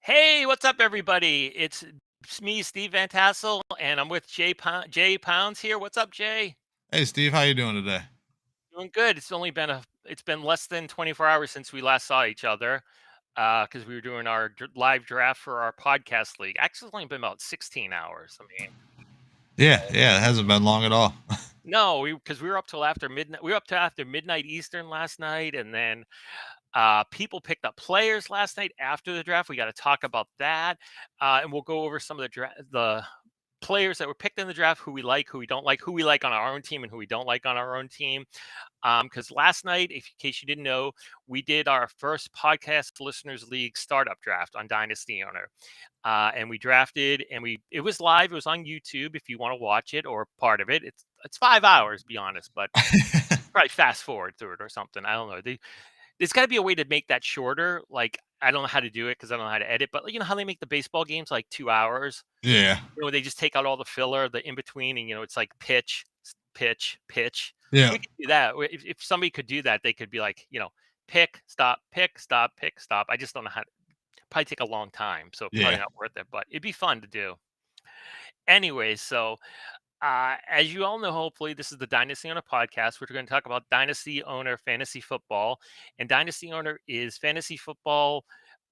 Hey, what's up, everybody? It's me, Steve Van Tassel, and I'm with Jay Pounds here. What's up, Jay? Hey Steve, how you doing today? Doing good. It's been less than 24 hours since we last saw each other, because we were doing our live draft for our podcast league. Actually, it's only been about 16 hours. I mean, Yeah, yeah, it hasn't been long at all. no, we were up till after midnight. We were up to after midnight Eastern last night, and then people picked up players last night after the draft. We got to talk about that, and we'll go over some of the players that were picked in the draft, who we like, who we don't like, who we like on our own team, and who we don't like on our own team. Because last night, in case you didn't know, we did our first podcast listeners league startup draft on Dynasty Owner, and we drafted, and it was live. It was on YouTube if you want to watch it or part of it. It's 5 hours, be honest, but probably fast forward through it or something. I don't know. There's got to be a way to make that shorter. Like I don't know how to do it because I don't know how to edit, but you know how they make the baseball games like 2 hours. Yeah, They just take out all the filler, the in between, and it's like pitch, pitch, pitch. yeah, We could do that. If somebody could do that, they could be like, pick, stop, pick, stop, pick, stop. I just don't know how. Probably take a long time, so probably yeah. not worth it. But it'd be fun to do. Anyway, so as you all know, hopefully this is the Dynasty Owner podcast. We're going to talk about Dynasty Owner fantasy football, and Dynasty Owner is fantasy football,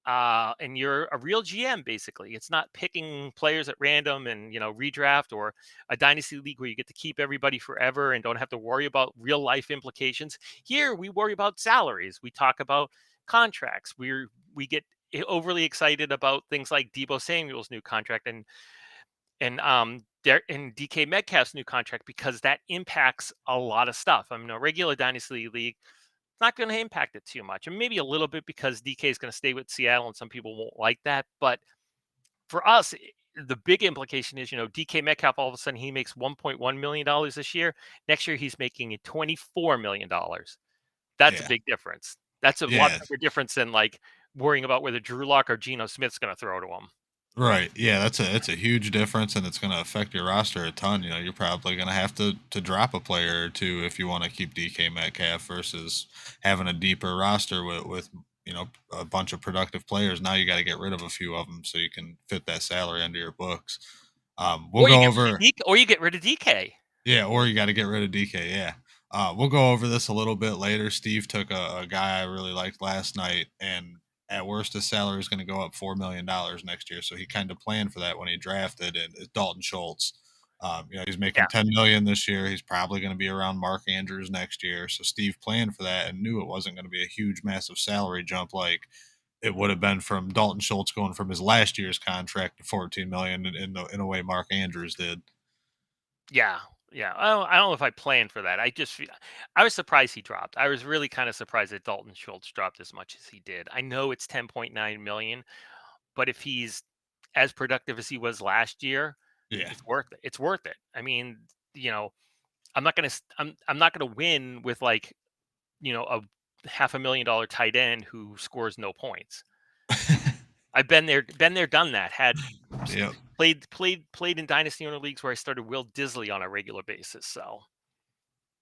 and you're a real GM. Basically, it's not picking players at random and redraft, or a dynasty league where you get to keep everybody forever and don't have to worry about real life implications. Here we worry about salaries. We talk about contracts. We get overly excited about things like Debo Samuel's new contract and DK Metcalf's new contract, because that impacts a lot of stuff. I mean, a regular dynasty league, it's not going to impact it too much, and maybe a little bit because DK is going to stay with Seattle, and some people won't like that. But for us, the big implication is, DK Metcalf, all of a sudden he makes $1.1 million this year. Next year he's making $24 million. That's a Yeah, big difference. That's a lot yeah, bigger difference than like worrying about whether Drew Lock or Geno Smith's going to throw to him. right. Yeah, that's a huge difference, and it's going to affect your roster a ton. You're probably going to have to drop a player or two if you want to keep DK Metcalf versus having a deeper roster with a bunch of productive players. Now you got to get rid of a few of them so you can fit that salary into your books. We'll Or you go get rid of over. DK, or you get rid of DK. Yeah, or you got to get rid of DK. Yeah. We'll go over this a little bit later. Steve took a guy I really liked last night, and at worst, his salary is going to go up $4 million next year. So he kind of planned for that when he drafted, and it's Dalton Schultz. He's making Yeah. 10 million this year. He's probably going to be around Mark Andrews next year. So Steve planned for that and knew it wasn't going to be a huge, massive salary jump like it would have been from Dalton Schultz going from his last year's contract to 14 million in a way Mark Andrews did. Yeah, yeah. I don't know if I planned for that. I was surprised he dropped. I was really kind of surprised that Dalton Schultz dropped as much as he did. I know it's 10.9 million, but if he's as productive as he was last year, Yeah. it's worth it. It's worth it. I mean, you know, I'm not gonna win with like, a $500,000 tight end who scores no points. I've been there, done that. Had Yep. played in dynasty owner leagues where I started Will Disley on a regular basis. So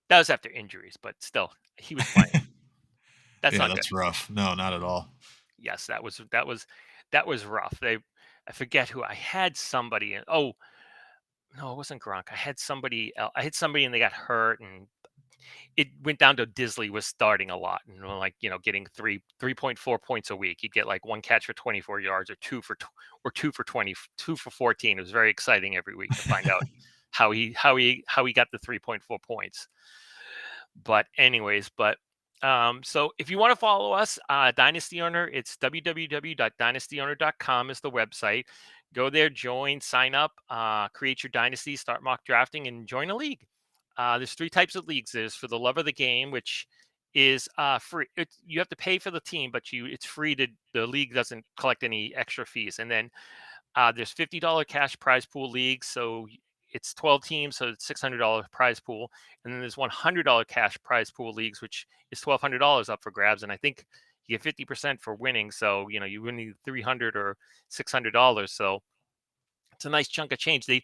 that was after injuries, but still, he was playing. That's Yeah, not good. that's rough. No, not at all. Yes, that was rough. I forget who I had somebody in. Oh no, it wasn't Gronk. I had somebody else. I had somebody and they got hurt, and it went down to Disley was starting a lot, and like getting 3.4 points a week. He'd get like one catch for 24 yards, or two for 20, 2 for 14. It was very exciting every week to find out how he got the 3.4 points. But anyways, so if you want to follow us, Dynasty Owner, it's www.dynastyowner.com is the website. Go there, join, sign up, create your dynasty, start mock drafting, and join a league. There's three types of leagues. There's for the love of the game, which is free. You have to pay for the team, but it's free. The league doesn't collect any extra fees. And then there's $50 cash prize pool leagues. So it's 12 teams, so it's $600 prize pool. And then there's $100 cash prize pool leagues, which is $1,200 up for grabs. And I think you get 50% for winning. So, you win either 300 or $600. So it's a nice chunk of change. The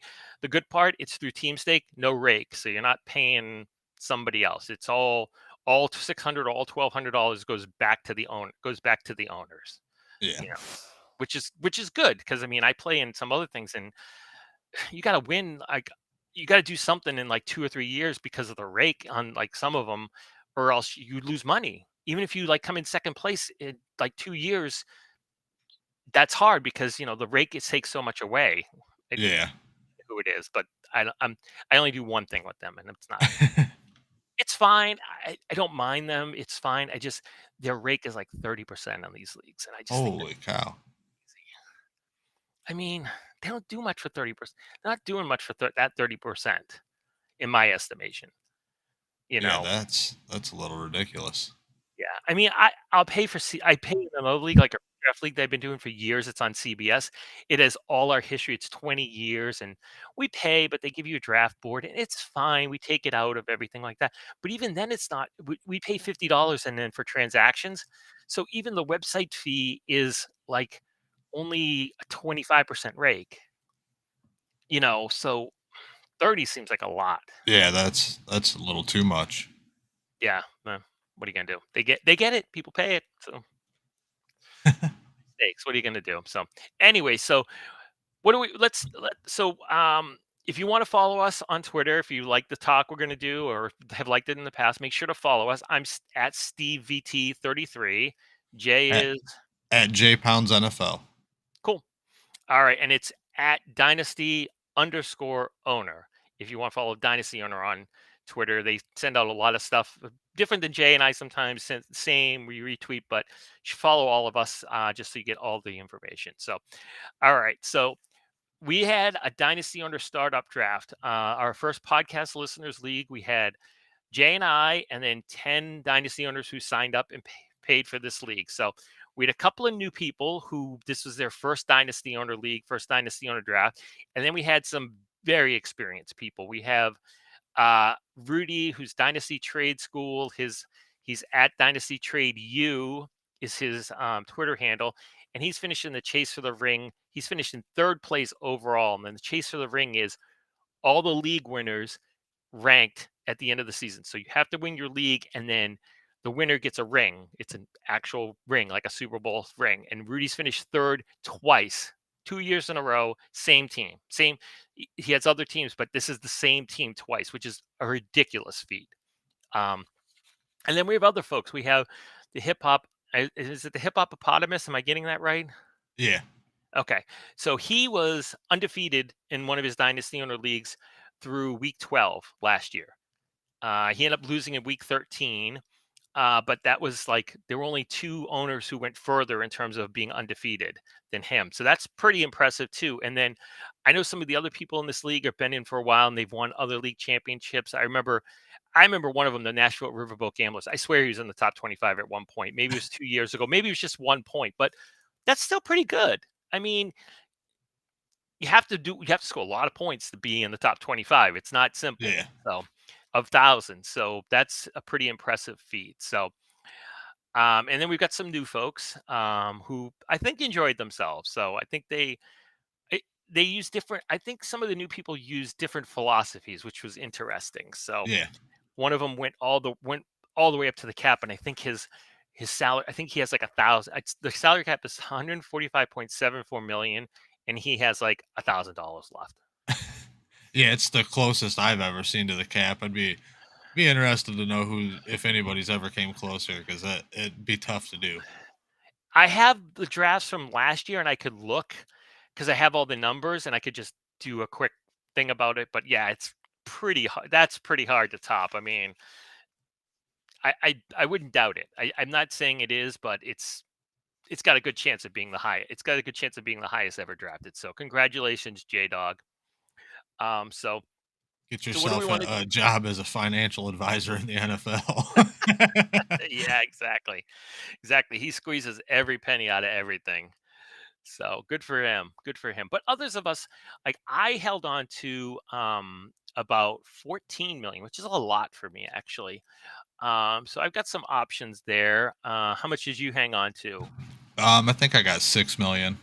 good part, it's through team stake, no rake. So you're not paying somebody else. It's all 600, all $1,200 goes back to the owners. Yeah. You know. which is good because I mean I play in some other things and you got to win like you got to do something in like 2 or 3 years because of the rake on like some of them, or else you lose money. Even if you like come in second place in like 2 years, that's hard because the rake takes so much away. It, Yeah. who it is, but I only do one thing with them, and it's fine. I don't mind them. It's fine. I just their rake is like 30% on these leagues, and I just think that's Holy cow. crazy. I mean, they don't do much for 30%. They're not doing much for that 30%, in my estimation. You Yeah, know, that's a little ridiculous. yeah. I mean, I'll pay for I pay in another league, like a draft league they've been doing for years. It's on CBS. It has all our history. It's 20 years, and we pay, but they give you a draft board, and it's fine. We take it out of everything like that. But even then, it's not. We pay $50, and then for transactions, so even the website fee is like only a 25% rake. So 30 seems like a lot. Yeah, that's a little too much. Yeah. What are you gonna do? They get it. People pay it. So mistakes. What are you gonna do? So anyway, so what do we so if you want to follow us on Twitter, if you like the talk we're gonna do or have liked it in the past, make sure to follow us. I'm at SteveVT33. Jay At is at J Pounds NFL. cool. All right, and it's at Dynasty underscore owner. If you want to follow Dynasty owner on Twitter, they send out a lot of stuff different than Jay and I sometimes same we retweet, but you should follow all of us just so you get all the information. So, all right, so we had a Dynasty owner startup draft. Our first podcast listeners league, we had Jay and I, and then 10 Dynasty owners who signed up and paid for this league. So we had a couple of new people who this was their first Dynasty owner league, first Dynasty owner draft. And then we had some very experienced people. We have Rudy, who's Dynasty Trade School. He's at Dynasty Trade U is his Twitter handle, and he's finished in the chase for the ring. He's finished in third place overall, and then the chase for the ring is all the league winners ranked at the end of the season. So you have to win your league, and then the winner gets a ring. It's an actual ring, like a Super Bowl ring. And Rudy's finished third twice, 2 years in a row. Same team, same. He has other teams, but this is the same team twice, which is a ridiculous feat. Um, and then we have other folks. We have the hip hop. Is it the hip hoppopotamus? Am I getting that right? Yeah. Okay. So he was undefeated in one of his dynasty owner leagues through week 12 last year. He ended up losing in week 13, but that was like there were only two owners who went further in terms of being undefeated than him. So that's pretty impressive too. And then I know some of the other people in this league have been in for a while and they've won other league championships. I remember one of them, the Nashville Riverboat Gamblers. I swear he was in the top 25 at one point. Maybe it was 2 years ago. Maybe it was just 1 point, but that's still pretty good. I mean, you have to score a lot of points to be in the top 25. It's not simple. Yeah. So of thousands. So that's a pretty impressive feat. So and then we've got some new folks who I think enjoyed themselves. So I think they use different. I think some of the new people use different philosophies, which was interesting. So Yeah. one of them went all the way up to the cap, and I think his salary. I think he has like 1,000. The salary cap is 145.74 million, and he has like $1,000 left. Yeah, it's the closest I've ever seen to the cap. I'd be interested to know who, if anybody's ever came closer, because that it'd be tough to do. I have the drafts from last year, and I could look because I have all the numbers, and I could just do a quick thing about it. But yeah, it's pretty hard. That's pretty hard to top. I mean, I wouldn't doubt it. I'm not saying it is, but it's got a good chance of being the high. It's got a good chance of being the highest ever drafted. So congratulations, J Dog. So Get so what do we yourself want to a job as a financial advisor in the NFL. Yeah, exactly. Exactly. He squeezes every penny out of everything. So good for him. Good for him. But others of us, like I held on to about 14 million, which is a lot for me actually. So I've got some options there. How much did you hang on to? I think I got 6 million.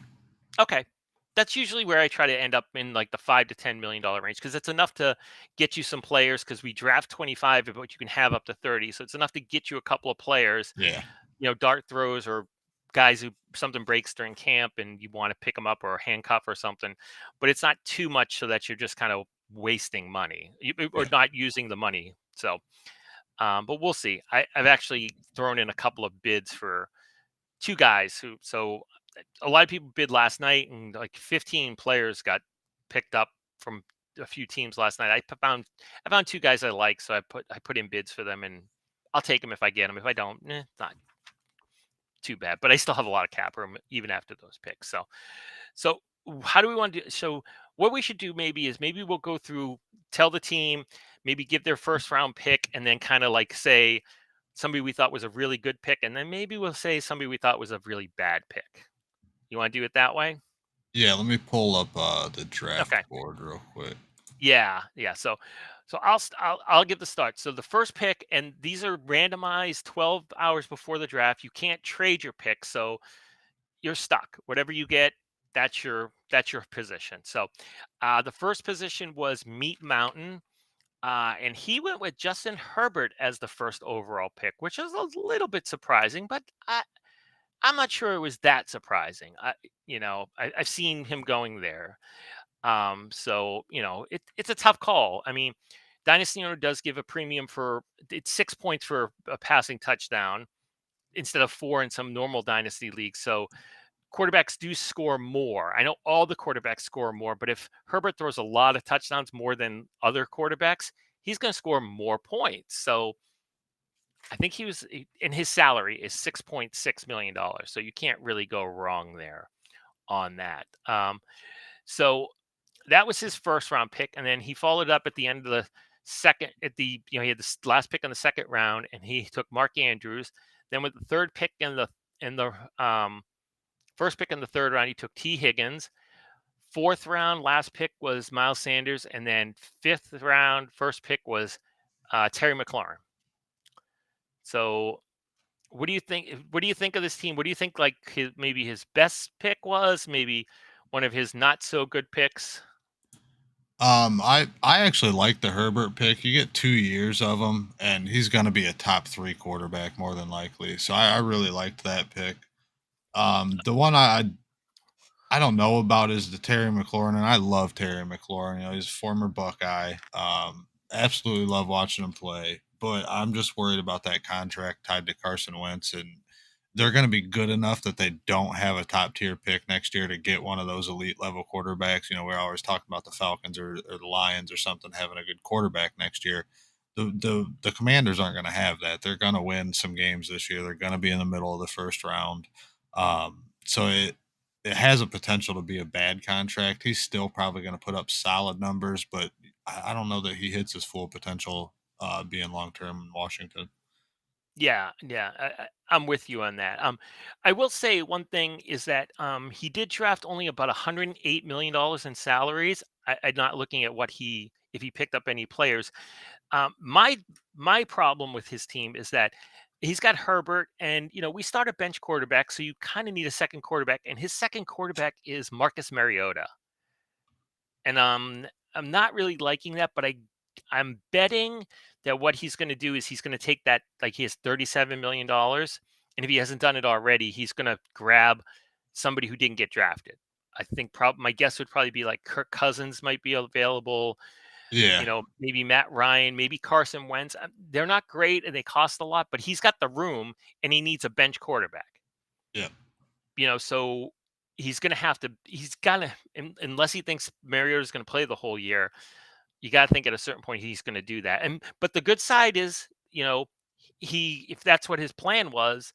Okay. That's usually where I try to end up in like the $5 to $10 million range because it's enough to get you some players because we draft 25, but you can have up to 30. So it's enough to get you a couple of players, Yeah. dart throws or guys who something breaks during camp and you want to pick them up or handcuff or something, but it's not too much so that you're just kind of wasting money or Yeah. not using the money. So, but we'll see. I've actually thrown in a couple of bids for two guys who. So a lot of people bid last night, and like 15 players got picked up from a few teams last night. I found two guys I like, so I put in bids for them, and I'll take them if I get them. If I don't, it's not too bad. But I still have a lot of cap room even after those picks. So how do we want to do? So what we should do maybe we'll go through, tell the team, maybe give their first round pick, and then kind of like say somebody we thought was a really good pick, and then maybe we'll say somebody we thought was a really bad pick. You want to do it that way? Yeah, let me pull up the draft Okay. board real quick. Yeah, yeah. So I'll give the start. So the first pick, and these are randomized 12 hours before the draft. You can't trade your pick, so you're stuck. Whatever you get, that's your position. So the first position was Meat Mountain. And he went with Justin Herbert as the first overall pick, which is a little bit surprising, but I'm not sure it was that surprising. I've seen him going there. So it's a tough call. I mean, Dynasty owner does give a premium for it's 6 points for a passing touchdown instead of four in some normal Dynasty leagues. So quarterbacks do score more. I know all the quarterbacks score more, but if Herbert throws a lot of touchdowns more than other quarterbacks, he's going to score more points. So I think and his salary is $6.6 million. So you can't really go wrong there on that. So that was his first round pick, and then he followed up at the end of the second. He had the last pick in the second round, and he took Mark Andrews. Then with the third pick in the first pick in the third round, he took T. Higgins. Fourth round, last pick was Miles Sanders, and then fifth round, first pick was Terry McLaurin. So what do you think? What do you think of this team? What do you think? Like maybe his best pick was maybe one of his not so good picks. I actually like the Herbert pick. You get 2 years of him, and he's going to be a top three quarterback more than likely. So I really liked that pick. The one I don't know about is the Terry McLaurin, and I love Terry McLaurin. You know, he's a former Buckeye. Absolutely love watching him play, but I'm just worried about that contract tied to Carson Wentz, and they're going to be good enough that they don't have a top tier pick next year to get one of those elite level quarterbacks. You know, we're always talking about the Falcons or the Lions or something having a good quarterback next year. The Commanders aren't going to have that. They're going to win some games this year. They're going to be in the middle of the first round. So it has a potential to be a bad contract. He's still probably going to put up solid numbers, but I don't know that he hits his full potential being long term in Washington. Yeah, yeah, I'm with you on that. I will say one thing is that he did draft only about $108 million in salaries. I'm not looking at what he if he picked up any players. My problem with his team is that he's got Herbert, and we start a bench quarterback, so you kind of need a second quarterback, and his second quarterback is Marcus Mariota, and I'm not really liking that, but I'm betting that what he's going to do is he's going to take that, like he has $37 million, and if he hasn't done it already, he's going to grab somebody who didn't get drafted. I think my guess would probably be like Kirk Cousins might be available, Yeah, maybe Matt Ryan, maybe Carson Wentz. They're not great and they cost a lot, but he's got the room and he needs a bench quarterback. yeah, So he's got to, unless he thinks Mariota is going to play the whole year, you got to think at a certain point he's going to do that. But the good side is, if that's what his plan was,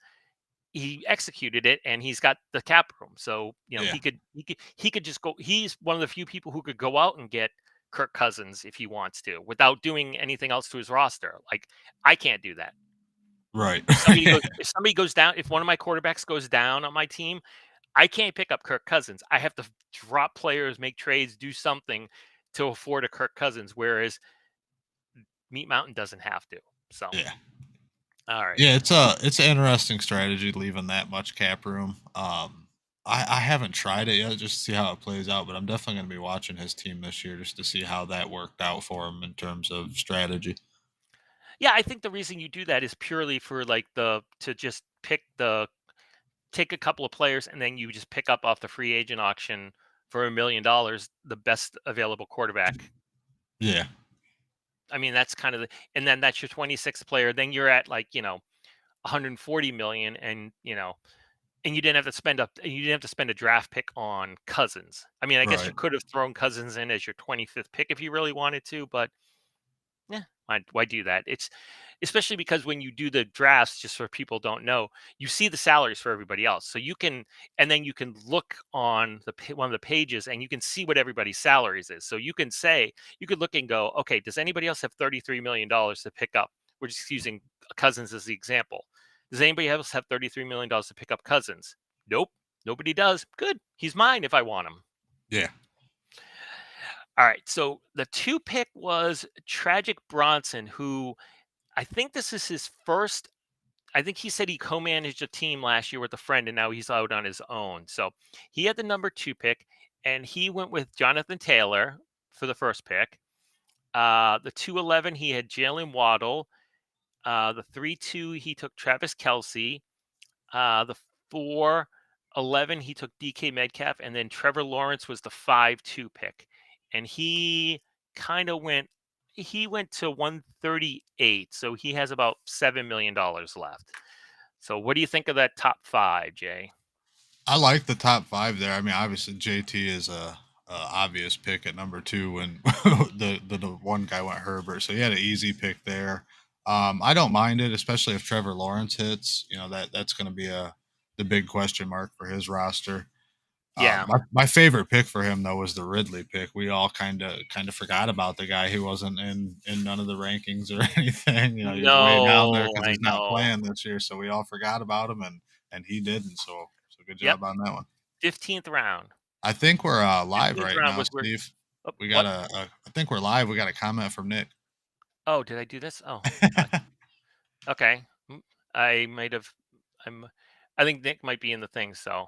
he executed it and he's got the cap room. So, yeah, he could just go. He's one of the few people who could go out and get Kirk Cousins if he wants to without doing anything else to his roster. Like I can't do that. right. If somebody goes down, if one of my quarterbacks goes down on my team, I can't pick up Kirk Cousins. I have to drop players, make trades, do something to afford a Kirk Cousins, whereas Meat Mountain doesn't have to. So, Yeah. all right. Yeah, it's an interesting strategy leaving that much cap room. I haven't tried it yet just to see how it plays out, but I'm definitely going to be watching his team this year just to see how that worked out for him in terms of strategy. Yeah, I think the reason you do that is purely for like to just pick take a couple of players, and then you just pick up off the free agent auction for $1 million the best available quarterback. Yeah. I mean, that's kind of the, and then that's your 26th player. Then you're at like 140 million, and and you didn't have to spend up, and you didn't have to spend a draft pick on Cousins. I mean, I guess you Right. could have thrown Cousins in as your 25th pick if you really wanted to, but yeah, why do that? It's especially because when you do the drafts, just so people don't know, you see the salaries for everybody else. So you can, and then you can look on one of the pages, and you can see what everybody's salaries is. So you can say, you could look and go, okay, does anybody else have $33 million to pick up? We're just using Cousins as the example. Does anybody else have $33 million to pick up Cousins? Nope, nobody does. Good, he's mine if I want him. Yeah. All right, so the two pick was Tragic Bronson, who I think this is his first. I think he said he co-managed a team last year with a friend, and now he's out on his own. So he had the number two pick, and he went with Jonathan Taylor for the first pick. The 211, he had Jalen Waddle. The 3-2, he took Travis Kelsey. The 4-11, he took DK Metcalf, and then Trevor Lawrence was the 5-2 pick, and he went to 138, so he has about $7 million left. So, what do you think of that top five, Jay? I like the top 5 there. I mean, obviously JT is a obvious pick at number 2 when the one guy went Herbert, so he had an easy pick there. I don't mind it, especially if Trevor Lawrence hits. You know that's going to be the big question mark for his roster. Yeah. My favorite pick for him though was the Ridley pick. We all kind of forgot about the guy who wasn't in none of the rankings or anything. You know, he was way down there No, because I he's not know. playing this year, so we all forgot about him, and he didn't. So good Yep. job on that one. 15th round. I think we're live 15th right round now, was where. Steve. We got What? I think we're live. We got a comment from Nick. Oh, did I do this? Oh, uh, okay. I might have. I'm. I think Nick might be in the thing. So,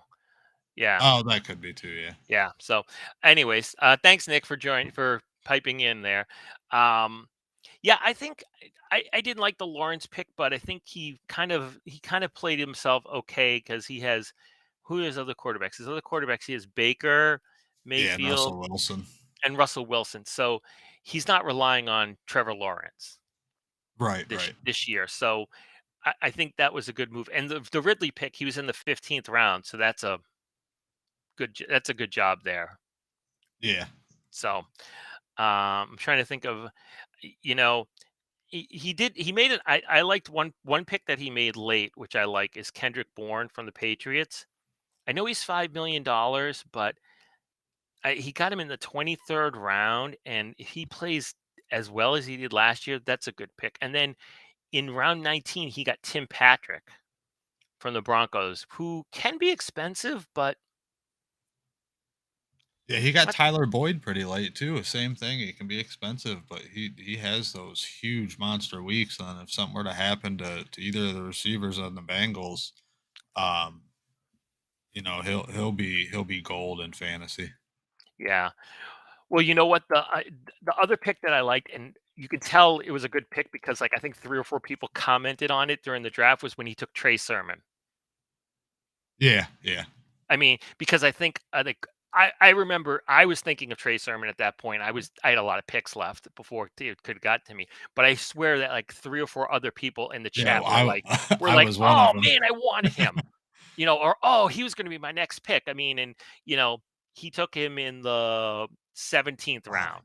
yeah. Oh, that could be too. Yeah, Yeah. So, anyways, thanks Nick for piping in there. Um, yeah, I think I didn't like the Lawrence pick, but I think he kind of played himself okay because he has who his other quarterbacks. His other quarterbacks, he has Baker, yeah, and Mayfield, Russell Wilson. and Russell Wilson. So he's not relying on Trevor Lawrence Right, this right. this year. So I think that was a good move. And the Ridley pick, he was in the 15th round, so that's a good job there. Yeah, So I'm trying to think of, you know, he made it. I liked one pick that he made late, which I like, is Kendrick Bourne from the Patriots. I know he's $5 million, but he got him in the 23rd round, and if he plays as well as he did last year, that's a good pick. And then in round 19, he got Tim Patrick from the Broncos, who can be expensive, but yeah. He got not, Tyler Boyd pretty late too. Same thing. He can be expensive, but he has those huge monster weeks. And if something were to happen to either of the receivers on the Bengals, um, you know he'll be gold in fantasy. yeah. Well, you know what, the other pick that I liked, and you could tell it was a good pick because, like, I think 3 or 4 people commented on it during the draft, was when he took Trey Sermon. Yeah, yeah, I mean, because I remember I was thinking of Trey Sermon at that point. I had a lot of picks left before it could have got to me, but I swear that, like, 3 or 4 other people in the yeah. chat Well, were I like, was one of "Oh, them. man, I wanted him." Or, "Oh, he was gonna be my next pick." I mean, and, he took him in the 17th round.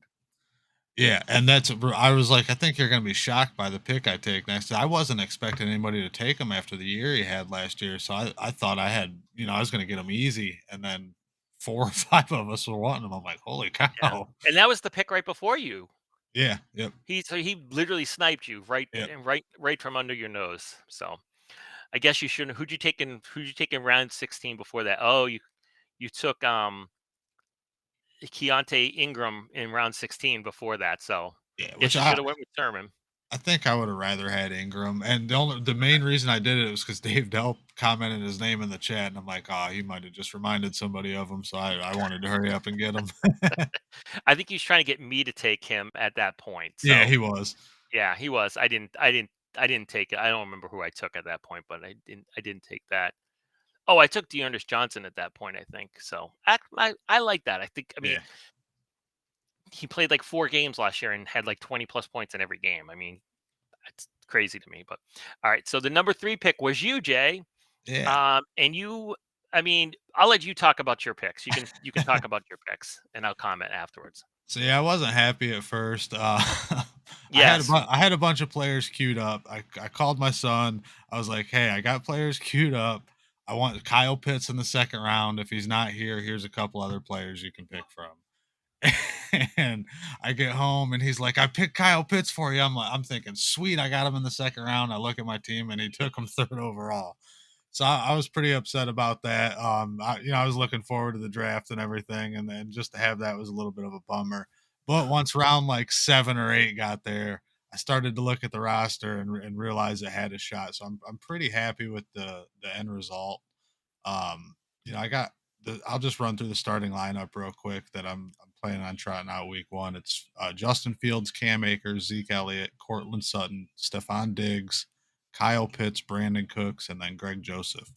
Yeah, and I was like, I think you're gonna be shocked by the pick I take next. I wasn't expecting anybody to take him after the year he had last year, so I thought I had, I was gonna get him easy, and then 4 or 5 of us were wanting him. I'm like, holy Yeah, cow! and that was the pick right before you. Yeah, yep, He literally sniped you yep. right from under your nose. So I guess you shouldn't. Who'd you take in round 16 before that? Oh, you took Keontae Ingram in round 16 before that. So Yeah, which guess you should have went with Sermon. I think I would have rather had Ingram, and the main reason I did it was because Dave Delp commented his name in the chat, and I'm like, oh, he might have just reminded somebody of him, so I wanted to hurry up and get him. I think he was trying to get me to take him at that point. Yeah, So he was. yeah, he was. I didn't take it. I don't remember who I took at that point, but I didn't take that. Oh, I took Dearness Johnson at that point, I think. So I like that. I think, I mean, Yeah. he played like 4 games last year and had like 20 plus points in every game. I mean, it's crazy to me. But all right, so the number 3 pick was you, Jay. Yeah. And you, I mean, I'll let you talk about your picks. You can talk about your picks, and I'll comment afterwards. So yeah, I wasn't happy at first. Yes. I had a bunch of players queued up. I called my son. I was like, "Hey, I got players queued up. I want Kyle Pitts in the second round. If he's not here, here's a couple other players you can pick from." And I get home and he's like, "I picked Kyle Pitts for you." I'm thinking, "Sweet, I got him in the second round." I look at my team and he took him third overall. So I was pretty upset about that. I was looking forward to the draft and everything, and then just to have that was a little bit of a bummer. But once round like 7 or 8 got there, I started to look at the roster and realize it had a shot. So I'm pretty happy with the end result. I got I'll just run through the starting lineup real quick that I'm planning on trotting out week one. It's Justin Fields, Cam Akers, Zeke Elliott, Cortland Sutton, Stephon Diggs, Kyle Pitts, Brandon Cooks, and then Greg Joseph.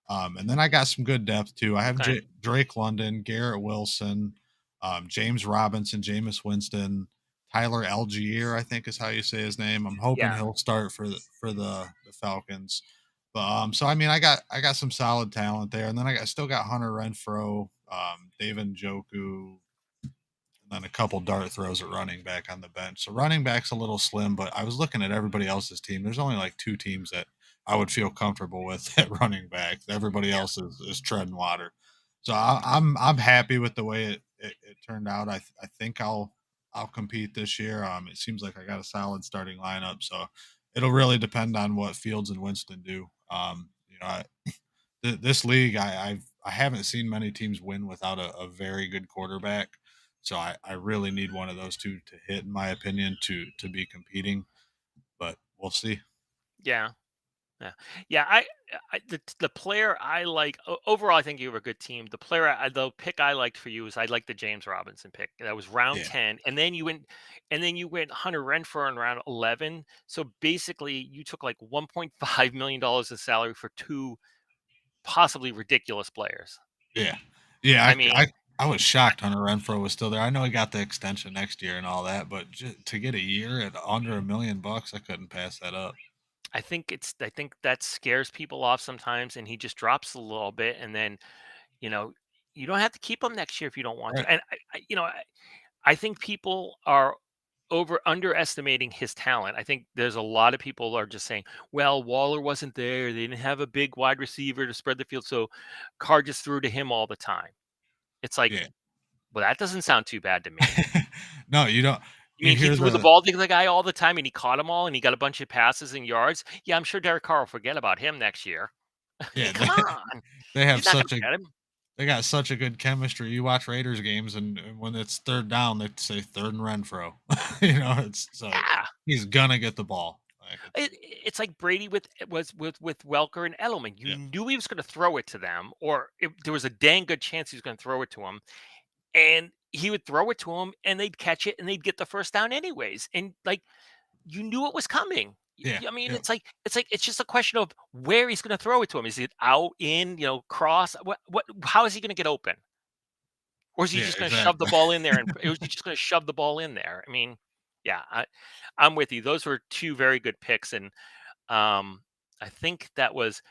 And then I got some good depth too. I have Okay. Drake London, Garrett Wilson, James Robinson, Jameis Winston, Tyler Algier, I think is how you say his name. I'm hoping Yeah. he'll start for the Falcons. But so I mean, I got some solid talent there, and then still got Hunter Renfro, David Njoku, and then a couple dart throws at running back on the bench. So running back's a little slim, but I was looking at everybody else's team. There's only like 2 teams that I would feel comfortable with at running back. Everybody Yeah. else is treading water. So I'm happy with the way it turned out. I think I'll compete this year. It seems like I got a solid starting lineup, so it'll really depend on what Fields and Winston do. This league, I haven't seen many teams win without a very good quarterback. So I really need one of those two to hit, in my opinion, to be competing. But we'll see. Yeah. Yeah. Yeah, the player I like overall, I think you have a good team. The pick I liked for you is I like the James Robinson pick. That was round Yeah, 10, and then you went Hunter Renfro in round 11. So basically, you took like $1.5 million of salary for 2 possibly ridiculous players. yeah, yeah. I mean, I was shocked Hunter Renfro was still there. I know he got the extension next year and all that, but to get a year at under $1 million, I couldn't pass that up. I think that scares people off sometimes, and he just drops a little bit, and then you know you don't have to keep him next year if you don't want Right? to. And I think people are underestimating his talent. I think there's a lot of people are just saying, "Well, Waller wasn't there. They didn't have a big wide receiver to spread the field, so Carr just threw to him all the time." It's like, Yeah. well, that doesn't sound too bad to me. No, you don't. I You mean, he hear threw the the ball to the guy all the time, and he caught them all, and he got a bunch of passes and yards. Yeah, I'm sure Derek Carr will forget about him next year. I mean, yeah come on, they have he's not going to such a forget him. they got such a good chemistry. You watch Raiders games, and when it's third down, they say third and Renfro. It's so Yeah, he's gonna get the ball. Like it's like Brady with Welker and Edelman. You yeah, knew he was going to throw it to them, or there was a dang good chance he was going to throw it to him, and he would throw it to him, and they'd catch it, and they'd get the first down anyways. And like you knew it was coming. yeah, I mean, yeah, it's just a question of where he's going to throw it to him. Is it out, in, cross? What? How is he going to get open? Or is he yeah, just going to shove the exactly. ball in there? And is he just going to shove the ball in there? I mean, yeah, I'm with you. Those were 2 very good picks, and I think that was.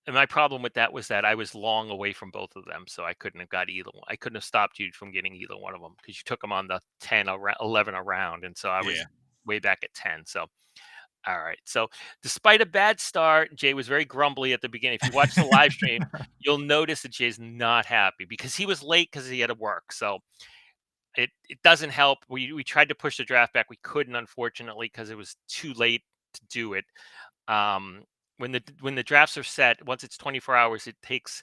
And my problem with that was that I was long away from both of them, so I couldn't have got either one. I couldn't have stopped you from getting either one of them because you took them on the 11 around, and so I was Yeah, way back at 10. So all right. So, despite a bad start, Jay was very grumbly at the beginning. If you watch the live stream, you'll notice that Jay's not happy because he was late because he had to work. So, it doesn't help. We tried to push the draft back. We couldn't, unfortunately, because it was too late to do it. Um, when the drafts are set, once it's 24 hours, it takes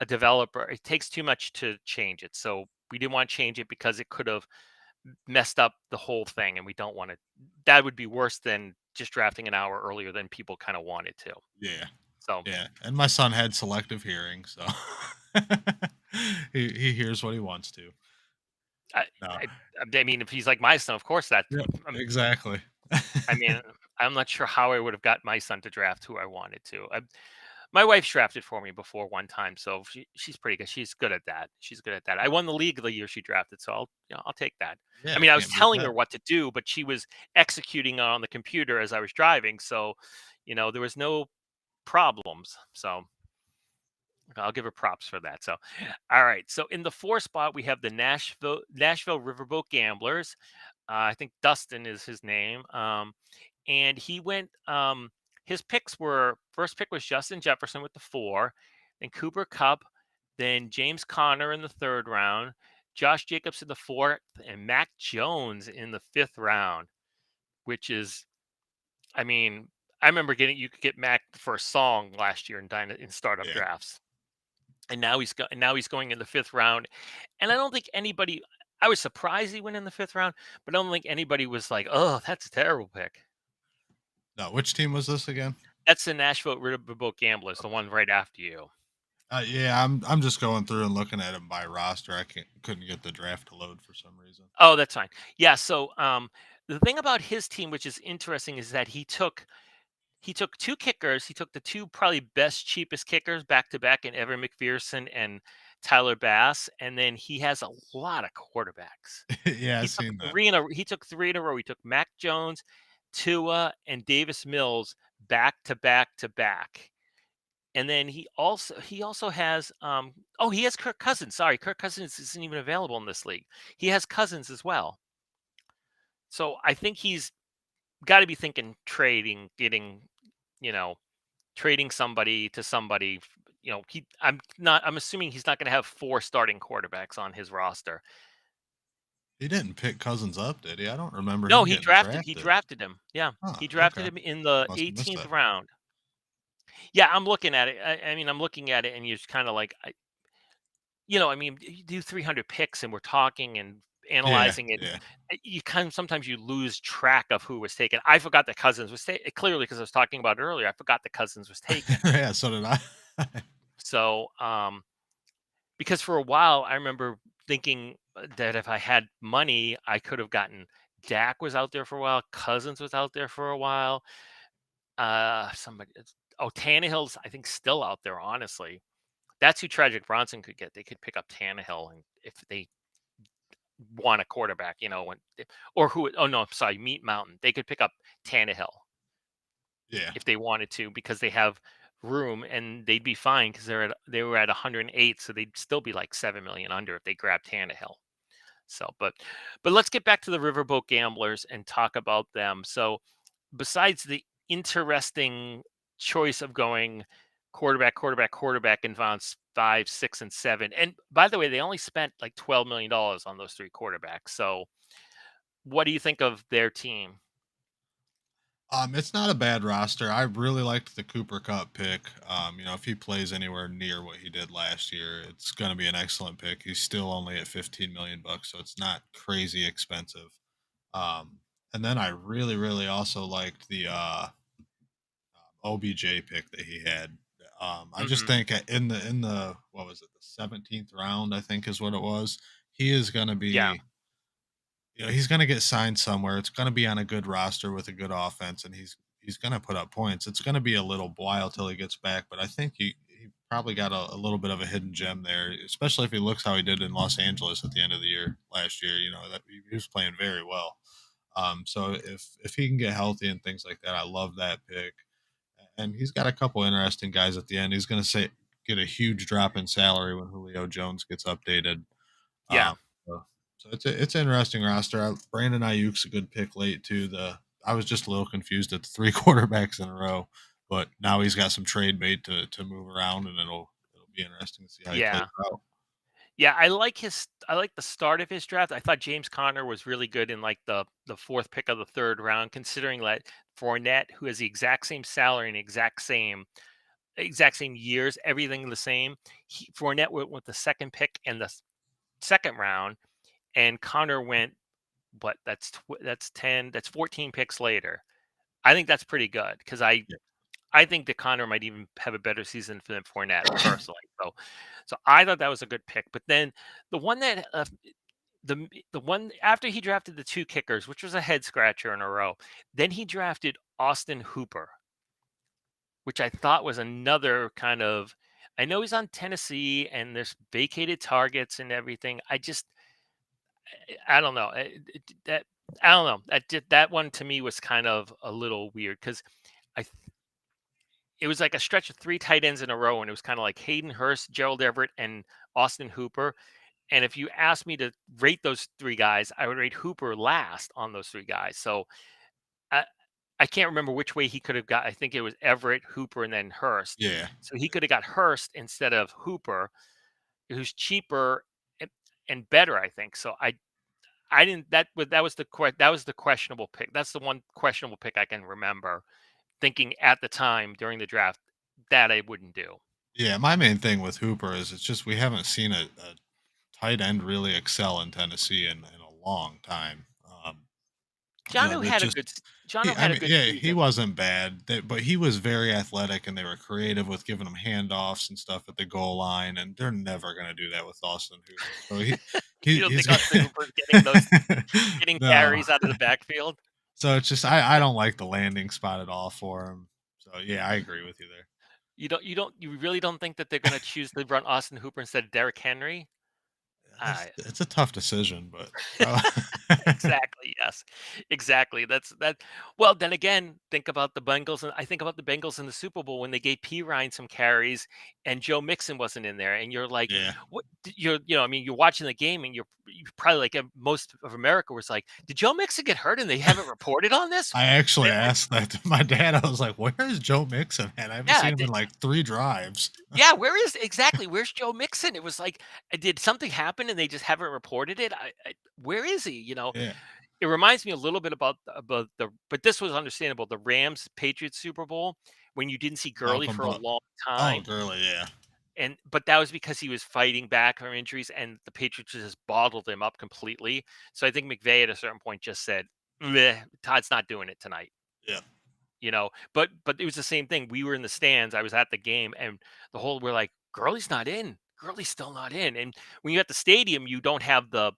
a developer. It takes too much to change it. So we didn't want to change it because it could have messed up the whole thing, and we don't want to. That would be worse than just drafting an hour earlier than people kind of wanted to. yeah, So yeah. And my son had selective hearing, so he hears what he wants to. I, No, I mean, if he's like my son, of course that. yep, exactly. I mean, I'm not sure how I would have got my son to draft who I wanted to. My wife's drafted for me before one time, so she's pretty good. She's good at that. She's good at that. I won the league the year she drafted, so I'll take that. I Yeah, mean, I was can't beat telling that. her what to do, but she was executing on the computer as I was driving, so there was no problems. So I'll give her props for that. So, all right. So in the four spot, we have the Nashville Riverboat Gamblers. I think Dustin is his name. And he went. His picks were first pick was Justin Jefferson with the four, then Cooper Cup, then James Conner in the third round, Josh Jacobs in the fourth, and Mac Jones in the fifth round. Which is, I mean, I remember you could get Mac for a song last year in startup Yeah. drafts, and now he's going in the fifth round, and I don't think anybody. I was surprised he went in the fifth round, but I don't think anybody was like, "Oh, that's a terrible pick." No, which team was this again? That's the Nashville Riverboat Gamblers, the one right after you. Yeah, I'm just going through and looking at him by roster. I couldn't get the draft to load for some reason. Oh, that's fine. Yeah. So, the thing about his team, which is interesting, is that he took two kickers. He took the two probably best, cheapest kickers back to back in Evan McPherson and Tyler Bass, and then he has a lot of quarterbacks. Yeah, I seen that. He took three in a row. He took Mac Jones, Tua, and Davis Mills back to back to back. And then he also has he has Kirk Cousins. Sorry, Kirk Cousins isn't even available in this league. He has Cousins as well. So I think he's got to be thinking trading, getting, you know, trading somebody to somebody. I'm assuming he's not going to have four starting quarterbacks on his roster. He didn't pick Cousins up, did he? I don't remember No, him he getting drafted. drafted him. Yeah. Huh, He drafted okay. him in the Must have missed 18th that. round. Yeah, I'm looking at it. I mean, I'm looking at it and you're kind of like, I mean, you do 300 picks and we're talking and Yeah, analyzing it. yeah. You kind of sometimes you lose track of who was taken. I forgot that Cousins was taken clearly because I was talking about it earlier. I forgot that Cousins was taken. Yeah, so did I. So, because for a while I remember thinking that if I had money, I could have gotten Dak was out there for a while, Cousins was out there for a while. Tannehill's I think still out there. Honestly, that's who Tragic Bronson could get. They could pick up Tannehill, and if they want a quarterback, or who? Oh no, sorry, Meat Mountain. They could pick up Tannehill Yeah, if they wanted to because they have room and they'd be fine because they were at 108, so they'd still be like 7 million under if they grabbed Tannehill. So, but let's get back to the Riverboat Gamblers and talk about them. So, besides the interesting choice of going quarterback, quarterback, quarterback in rounds 5, 6, and 7. And by the way, they only spent like $12 million on those three quarterbacks. So, what do you think of their team? it's not a bad roster. I really liked the Cooper Cup pick. If he plays anywhere near what he did last year, it's going to be an excellent pick. He's still only at 15 million bucks, so it's not crazy expensive. Um, and then I really, really also liked the OBJ pick that he had. I just Hmm. think in the what was it, the 17th round, I think is what it was. He is going to Yeah, be, he's going to get signed somewhere. It's going to be on a good roster with a good offense, and he's going to put up points. It's going to be a little while till he gets back, but I think he probably got a little bit of a hidden gem there, especially if he looks how he did in Los Angeles at the end of the year last year. That he was playing very well. So if he can get healthy and things like that, I love that pick. And he's got a couple interesting guys at the end. He's going to say get a huge drop in salary when Julio Jones gets updated. yeah, Um, so it's an interesting roster. Brandon Ayuk's a good pick late too. I was just a little confused at the three quarterbacks in a row, but now he's got some trade bait to move around, and it'll be interesting to see how he plays yeah. out. Yeah, I like the start of his draft. I thought James Conner was really good in like the fourth pick of the third round, considering that Fournette, who has the exact same salary and exact same years, everything the same. Fournette went with the second pick in the second round, and Connor went what? That's 10. That's 14 picks later. I think that's pretty good because I think that Connor might even have a better season than Fournette personally. So I thought that was a good pick. But then the one that the one after he drafted the two kickers, which was a head scratcher in a row, then he drafted Austin Hooper. which I thought was another kind of. I know he's on Tennessee and there's vacated targets and everything. I don't know. That I don't know. That one to me was kind of a little weird because I it was like a stretch of three tight ends in a row, and it was kind of like Hayden Hurst, Gerald Everett, and Austin Hooper. And if you asked me to rate those three guys, I would rate Hooper last on those three guys. So I I can't remember which way he could have got. I think it was Everett, Hooper, and then Hurst. Yeah. So he could have got Hurst instead of Hooper, who's cheaper and, and better, I think. So I didn't that was that was the questionable pick. That's the one questionable pick I can remember thinking at the time during the draft that I wouldn't do. Yeah, my main thing with Hooper is it's just we haven't seen a tight end really excel in Tennessee in a long time. Jono It's had a just good Jono I had a mean, good yeah, he season. wasn't bad, but he was very athletic, and they were creative with giving him handoffs and stuff at the goal line, and they're never going to do that with Austin Hooper. So You don't he's think Austin Hooper's getting no. carries out of the backfield? So it's just I don't like the landing spot at all for him. So yeah, I agree with you there. You really don't think that they're gonna choose to run Austin Hooper instead of Derrick Henry? I It's a tough decision, but Exactly, yes. Exactly, that well, then again, think about the Bengals, and I think about the Bengals in the Super Bowl when they gave P. Ryan some carries and Joe Mixon wasn't in there, and you're like, yeah. "What?" I mean, you're watching the game, and you're probably like, most of America was like, "Did Joe Mixon get hurt and they haven't reported on this?" I actually They like asked that to my dad. I was like, "Where is Joe Mixon, man? I haven't Yeah, seen him in like 3 drives." yeah, where's Joe Mixon? It was like, did something happen and they just haven't reported it? Where is he? Yeah. It reminds me a little bit about but this was understandable. The Rams Patriots Super Bowl when you didn't see Gurley Malcolm for a Buck. long Oh, time, Gurley, yeah. and but that was because he was fighting back from injuries, and the Patriots just bottled him up completely. So I think McVay at a certain point just said, "Meh, Todd's not doing it tonight." Yeah. But it was the same thing. We were in the stands. I was at the game, and we're like, Gurley's not in. Gurley's still not in. And when you're at the stadium, you don't have the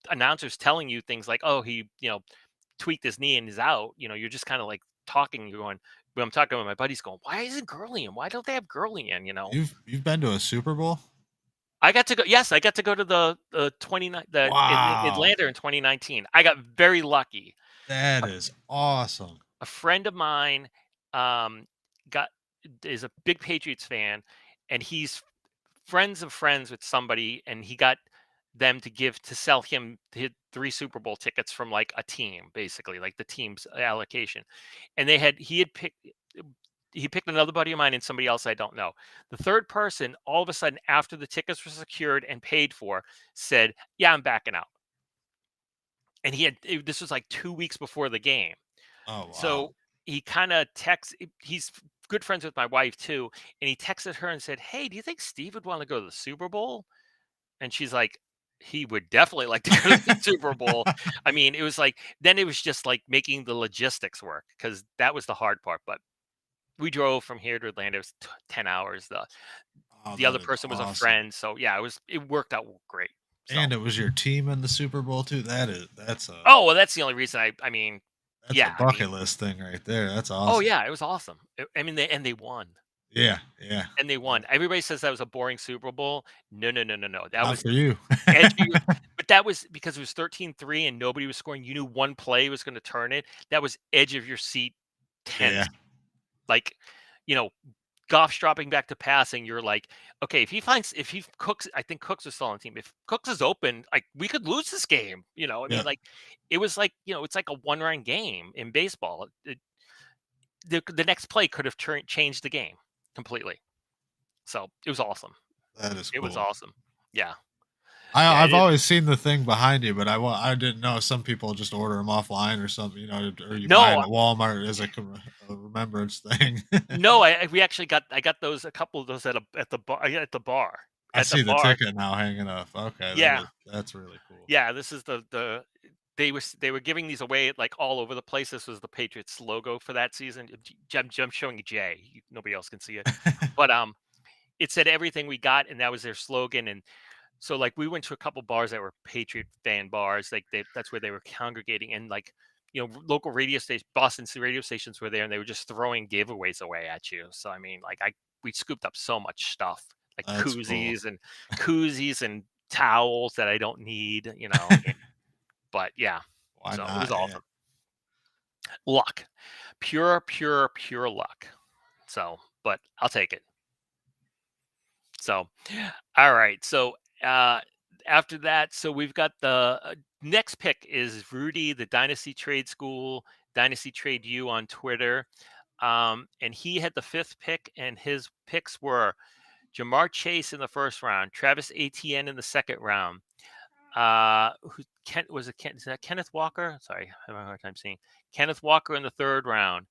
announcers telling you things like, oh, he tweaked his knee and is out. You're just kind of like talking. You're going. When I'm talking with my buddies, going, why isn't Gurley in? Why don't they have Gurley in? You've been to a Super Bowl? I got to go. Yes, I got to go to the 29 the in Wow. Atlanta in 2019. I got very lucky. That is awesome. A friend of mine um, got is a big Patriots fan, and he's friends of friends with somebody, and he got them to sell him three Super Bowl tickets from like a team, basically like the team's allocation. And he picked another buddy of mine and somebody else I don't know. The third person, all of a sudden, after the tickets were secured and paid for, said, "Yeah, I'm backing out." And this was like 2 weeks before the game. Oh, wow. So he kind of he's good friends with my wife too. And he texted her and said, "Hey, do you think Steve would want to go to the Super Bowl?" And she's like, "He would definitely like to go to the Super Bowl." I mean, it was like, then it was just like making the logistics work because that was the hard part. But we drove from here to Atlanta. It was 10 hours. Oh, The that other is person was a awesome. friend. So yeah, it worked out great. So, And it was your team in the Super Bowl too? oh, well, that's the only reason I mean, That's a yeah, I mean, bucket list thing right there. That's oh awesome. yeah, it was awesome. I mean, they won. Yeah, yeah. And they won. Everybody says that was a boring Super Bowl. No, no, no, no, no. That Not was for you. edge of your but that was because it was 13-3 and nobody was scoring. You knew one play was gonna turn it. That was edge of your seat Yeah, tense. Like, you know, Goff's dropping back to passing, you're like, okay, if he Cooks, I think Cooks was still on the team. If Cooks is open, like we could lose this game. I yeah. mean, like it was like, it's like a one-run game in baseball. The next play could have changed the game completely. So it was awesome. That is It was cool. awesome. Yeah. Yeah, I've it always seen the thing behind you, but I didn't know some people just order them offline or something, or you buy no, it at Walmart as a remembrance thing. no, we actually I got those a couple of those at the bar. I At the see the bar. ticket now hanging up. Okay, Yeah. that's really cool. Yeah, this is they were giving these away like all over the place. This was the Patriots logo for that season. I'm showing you Jay. Nobody else can see it. But it said everything we got and that was their slogan. And so like we went to a couple bars that were Patriot fan bars. Like that's where they were congregating, and like local radio station, Boston radio stations were there, and they were just throwing giveaways away at you. So I mean, like we scooped up so much stuff, like That's cool. koozies and towels that I don't need. But yeah, Why so it was not? Yeah. awesome. Luck, pure, pure, pure luck. So, but I'll take it. So, all right. So, after that, so we've got the next pick is Rudy, the Dynasty Trade School, Dynasty Trade U on Twitter. And he had the fifth pick, and his picks were Jamar Chase in the first round, Travis Etienne in the second round. Who Kent was it? Is that Kenneth Walker? Sorry, I have a hard time seeing Kenneth Walker in the third round,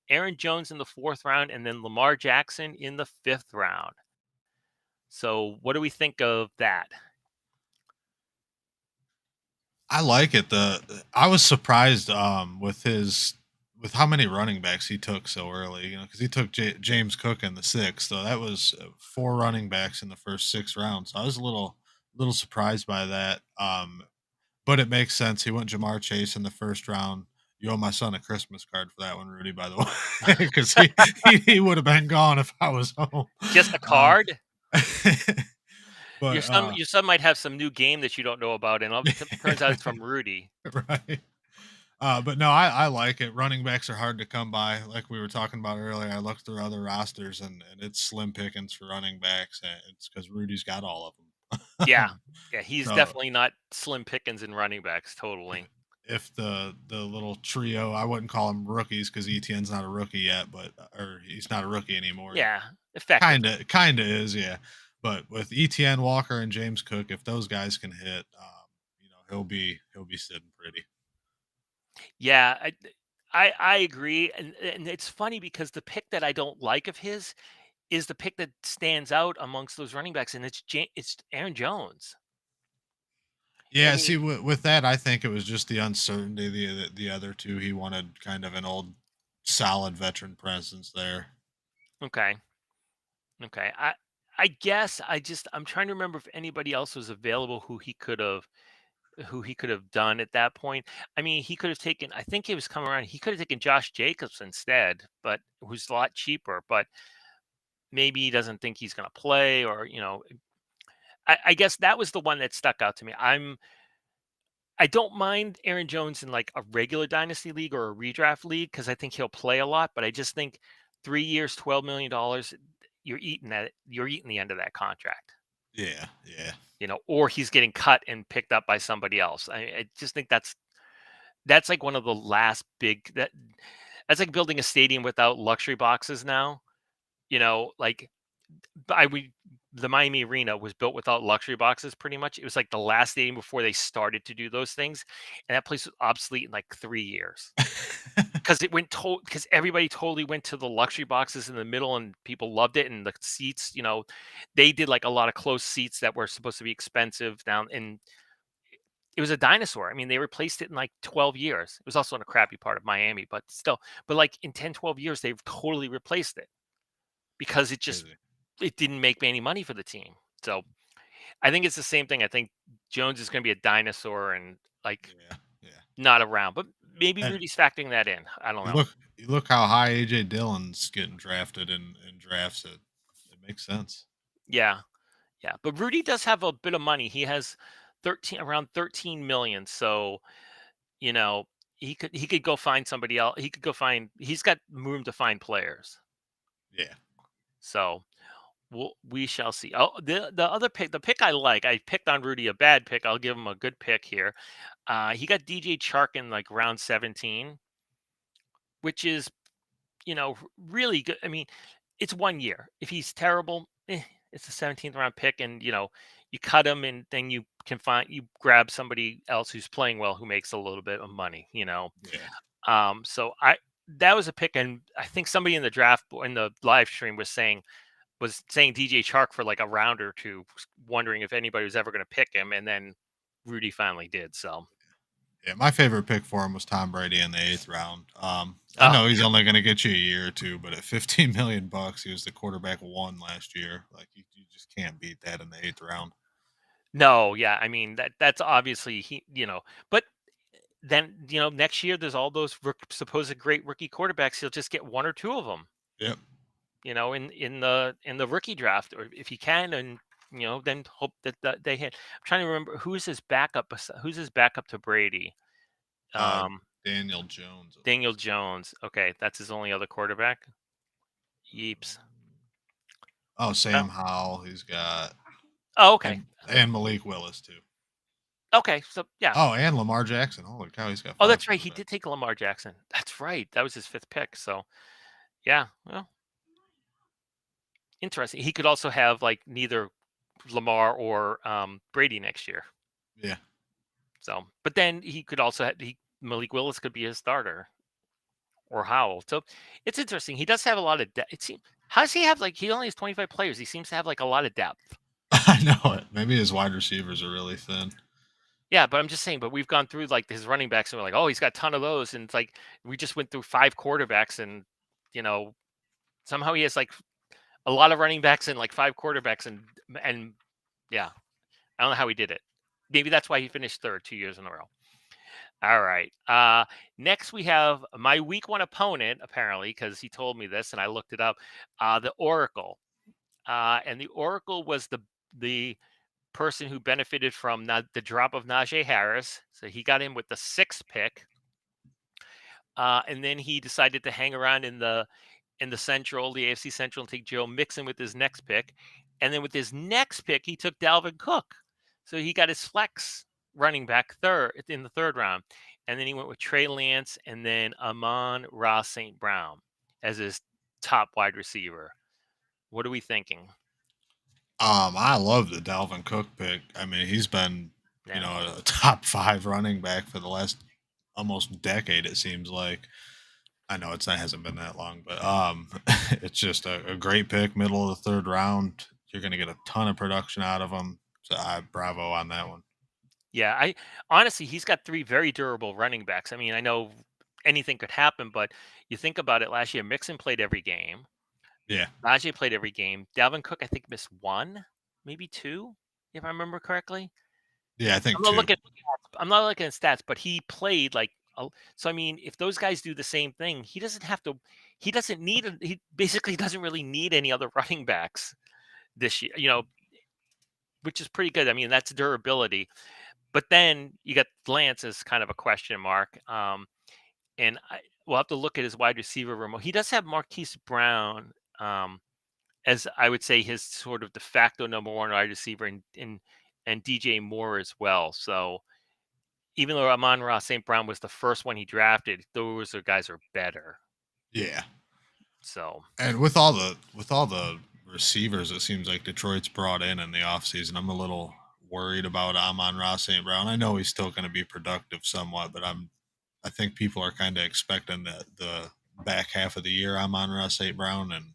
Aaron Jones in the fourth round, and then Lamar Jackson in the fifth round. So, what do we think of that? I like it. I was surprised with how many running backs he took so early. Because he took James Cook in the sixth, so that was four running backs in the first six rounds. So I was a little surprised by that. But it makes sense. He went Jamar Chase in the first round. You owe my son a Christmas card for that one, Rudy. By the way, because he would have been gone if I was home. Just a Um, card? Your but son, your son might have some new game that you don't know about, and turns out it's from Rudy. right. But no, I like it. Running backs are hard to come by. Like we were talking about earlier, I looked through other rosters and it's slim pickings for running backs. And it's because Rudy's got all of Yeah, them. yeah, he's So definitely not slim pickings in running backs. Totally. if the little trio, I wouldn't call them rookies because Etienne's not a rookie yet, but or he's not a rookie anymore. Yeah, effective. Kinda is, yeah. But with Etienne Walker and James Cook, if those guys can hit, he'll be sitting pretty. Yeah, I agree, and it's funny because the pick that I don't like of his is the pick that stands out amongst those running backs, and it's Aaron Jones. I Yeah, see, mean, with that, I think it was just the uncertainty. The other two, he wanted kind of an old, solid veteran presence there. okay, okay. I guess I'm trying to remember if anybody else was available who he could have done at that point. I mean, he could have taken. I think he was coming around. He could have taken Josh Jacobs instead, but who's a lot cheaper. But maybe he doesn't think he's going to play, or I guess that was the one that stuck out to me. I don't mind Aaron Jones in like a regular dynasty league or a redraft league because I think he'll play a lot. But I just think 3 years, $12 million, you're eating the end of that contract. Yeah, yeah. Or he's getting cut and picked up by somebody else. I just think that's like one of the last that's like building a stadium without luxury boxes now. Like I we the Miami Arena was built without luxury boxes pretty much. It was like the last stadium before they started to do those things. And that place was obsolete in like 3 years. Because everybody totally went to the luxury boxes in the middle and people loved it. And the seats, they did like a lot of close seats that were supposed to be expensive down, and it was a dinosaur. I mean, they replaced it in like 12 years. It was also in a crappy part of Miami, but still, but like in 10, 12 years, they've totally replaced it because Crazy. it didn't make any money for the team. So I think it's the same thing. I think Jones is going to be a dinosaur and like Yeah, yeah. not around, but maybe And Rudy's factoring that in. I don't you know. look how high AJ Dillon's getting drafted in drafts. It makes sense. Yeah, yeah, but Rudy does have a bit of money. He has around 13 million. So you know he could go find somebody else. He's got room to find players. Yeah. So we shall see. Oh, the other pick, the pick I like, I picked on Rudy, a bad pick. I'll give him a good pick here. He got DJ Chark in like round 17, which is really good. I mean, it's 1 year. If he's terrible, it's a 17th round pick, and you cut him, and then you grab somebody else who's playing well, who makes a little bit of money. Yeah. So that was a pick, and I think somebody in the draft in the live stream was saying DJ Chark for like a round or two, wondering if anybody was ever going to pick him, and then Rudy finally did. So, Yeah, my favorite pick for him was Tom Brady in the eighth round. I oh know he's only going to get you a year or two, but at 15 million bucks, he was the quarterback one last year. Like you just can't beat that in the eighth round. no, yeah, I mean that's obviously but then next year there's all those supposed great rookie quarterbacks. He'll just get one or two of them. Yep. In the rookie draft, or if he can, and then hope that they hit. I'm trying to remember who's his backup. Who's his backup to Brady? Uh, Um, Daniel Jones, I Daniel believe. Jones. Okay, that's his only other quarterback. Yeeps. Oh, Well, Sam Howell. He's got oh, okay. and Malik Willis too. Okay, so yeah. Oh, and Lamar Jackson. Holy cow, he's got Oh, five that's right. He quarterbacks. did take Lamar Jackson. That's right. That was his fifth pick. So yeah, well, interesting. He could also have like neither Lamar or Brady next year. Yeah. So, but then he could also Malik Willis could be his starter. Or Howell. So it's interesting. He does have a lot of depth. It seems. How does he have like he only has 25 players? He seems to have like a lot of depth. I know it. Maybe his wide receivers are really thin. Yeah, but I'm just saying. But we've gone through like his running backs, and we're like, oh, he's got a ton of those, and it's like we just went through five quarterbacks, and you know somehow he has like a lot of running backs and like five quarterbacks, and yeah, I don't know how he did it. Maybe that's why he finished third 2 years in a row. All right. Next we have my week one opponent, apparently, because he told me this and I looked it up. The Oracle. And the Oracle was the person who benefited from the drop of Najee Harris. So he got in with the sixth pick, and then he decided to hang around in the Central, the AFC Central, and take Joe Mixon with his next pick. And then with his next pick, he took Dalvin Cook. So he got his flex running back third in the third round. And then he went with Trey Lance and then Amon Ross St. Brown as his top wide receiver. What are we thinking? I love the Dalvin Cook pick. I mean, he's been, Yeah. a top 5 running back for the last almost decade, it seems like. I know it hasn't been that long, but it's just a great pick, middle of the third round. You're going to get a ton of production out of him. So bravo on that one. Yeah, I honestly, he's got three very durable running backs. I mean, I know anything could happen, but you think about it. Last year, Mixon played every game. Yeah, Najee played every game. Dalvin Cook, I think, missed one, maybe two, if I remember correctly. yeah, I I'm think not two. looking. I'm not looking at stats, but he played like. So I mean, if those guys do the same thing, he doesn't have to. He doesn't need. He basically doesn't really need any other running backs this year. Which is pretty good. I mean, that's durability. But then you got Lance as kind of a question mark. And we'll have to look at his wide receiver room. He does have Marquise Brown. As I would say, his sort of de facto number one wide receiver, and DJ Moore as well. So even though Amon-Ra St. Brown was the first one he drafted, those guys are better. Yeah. So And with all the receivers, it seems like Detroit's brought in the offseason. I'm a little worried about Amon Ross St. Brown. I know he's still going to be productive somewhat, but I think people are kind of expecting the back half of the year Amon Ross St. Brown, and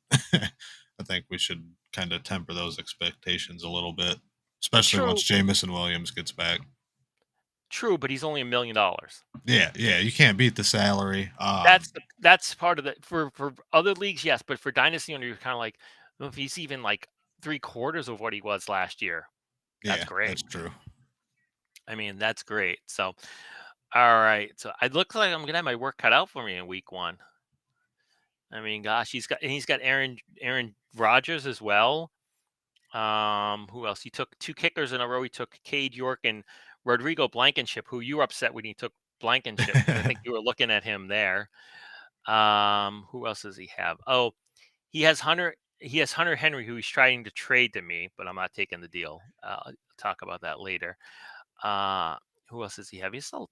I think we should kind of temper those expectations a little bit, especially true, once Jamison Williams gets back. true, but he's only $1 million. Yeah, yeah, you can't beat the salary. That's part of the for other leagues, yes, but for Dynasty owner, you're kind of like, well, if he's even like three quarters of what he was last year, that's Yeah, great. that's true. I mean, that's great. So, all right. So it looks like I'm gonna have my work cut out for me in week one. I mean, gosh, he's got Aaron Rodgers as well. Who else? He took two kickers in a row. He took Cade York and Rodrigo Blankenship, who you were upset when he took Blankenship because I think you were looking at him there. Who else does he have? Oh, he has Hunter. He has Hunter Henry, who he's trying to trade to me, but I'm not taking the deal. I'll talk about that later. Uh, who else does he have? He's still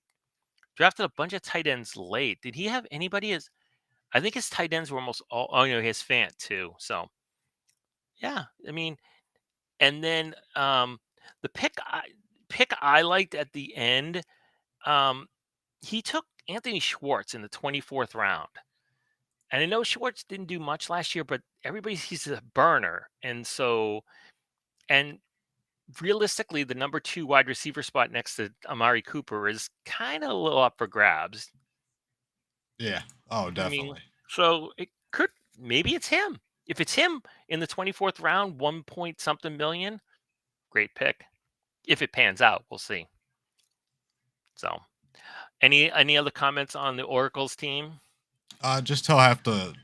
drafted a bunch of tight ends late. Did he have anybody as? I think his tight ends were almost all. Oh, he has Fant too. So yeah, I mean, and then the pick I liked at the end. Um, he took Anthony Schwartz in the 24th round. And I know Schwartz didn't do much last year, but he's a burner. And realistically, the number two wide receiver spot next to Amari Cooper is kind of a little up for grabs. Yeah. Oh, I mean, definitely. so maybe it's him. If it's him in the 24th round, 1 point something million, great pick. If it pans out, we'll see. So, Any other comments on the Oracles team? Just he'll have to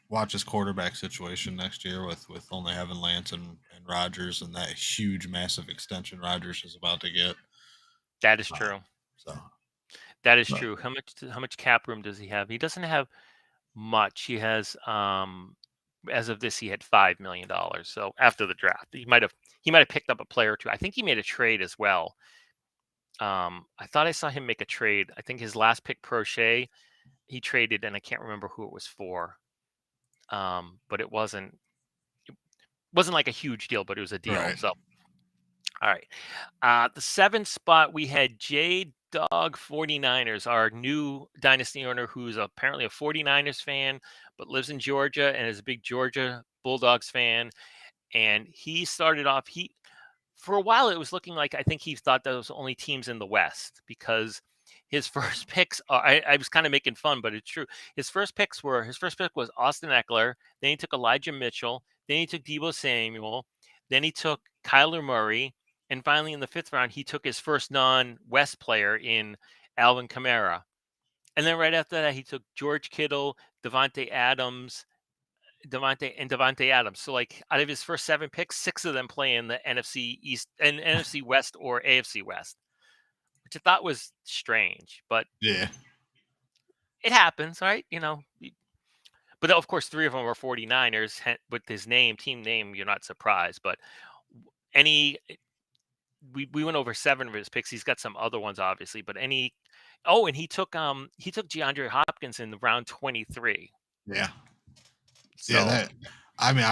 watch his quarterback situation next year with only having Lance and Rogers and that huge massive extension Rogers is about to get. That is Uh, true. so, That is but true. How much cap room does he have? He doesn't have much. He has as of this he had $5 million. So after the draft, he might have picked up a player or two. I think he made a trade as well. I thought I saw him make a trade. I think his last pick, Prochet, he traded, and I can't remember who it was for. But it wasn't like a huge deal, but it was a deal. right, So all right. The seventh spot, we had J Dog 49ers, our new dynasty owner, who's apparently a 49ers fan, but lives in Georgia and is a big Georgia Bulldogs fan. And he started off, for a while, it was looking like I think he thought there was only teams in the West because his first picks are, I was kind of making fun, but it's true. His first pick was Austin Eckler. Then he took Elijah Mitchell. Then he took Debo Samuel. Then he took Kyler Murray. And finally, in the fifth round, he took his first non-West player in Alvin Kamara. And then right after that, he took George Kittle, Devontae Adams. So like out of his first seven picks, six of them play in the NFC East and NFC West or AFC West, which I thought was strange, but yeah, it happens, right? But of course, three of them are 49ers with his team name. You're not surprised, but any we went over seven of his picks. He's got some other ones, obviously, but any. Oh, and he took DeAndre Hopkins in the round 23. yeah. Yeah, So that I mean,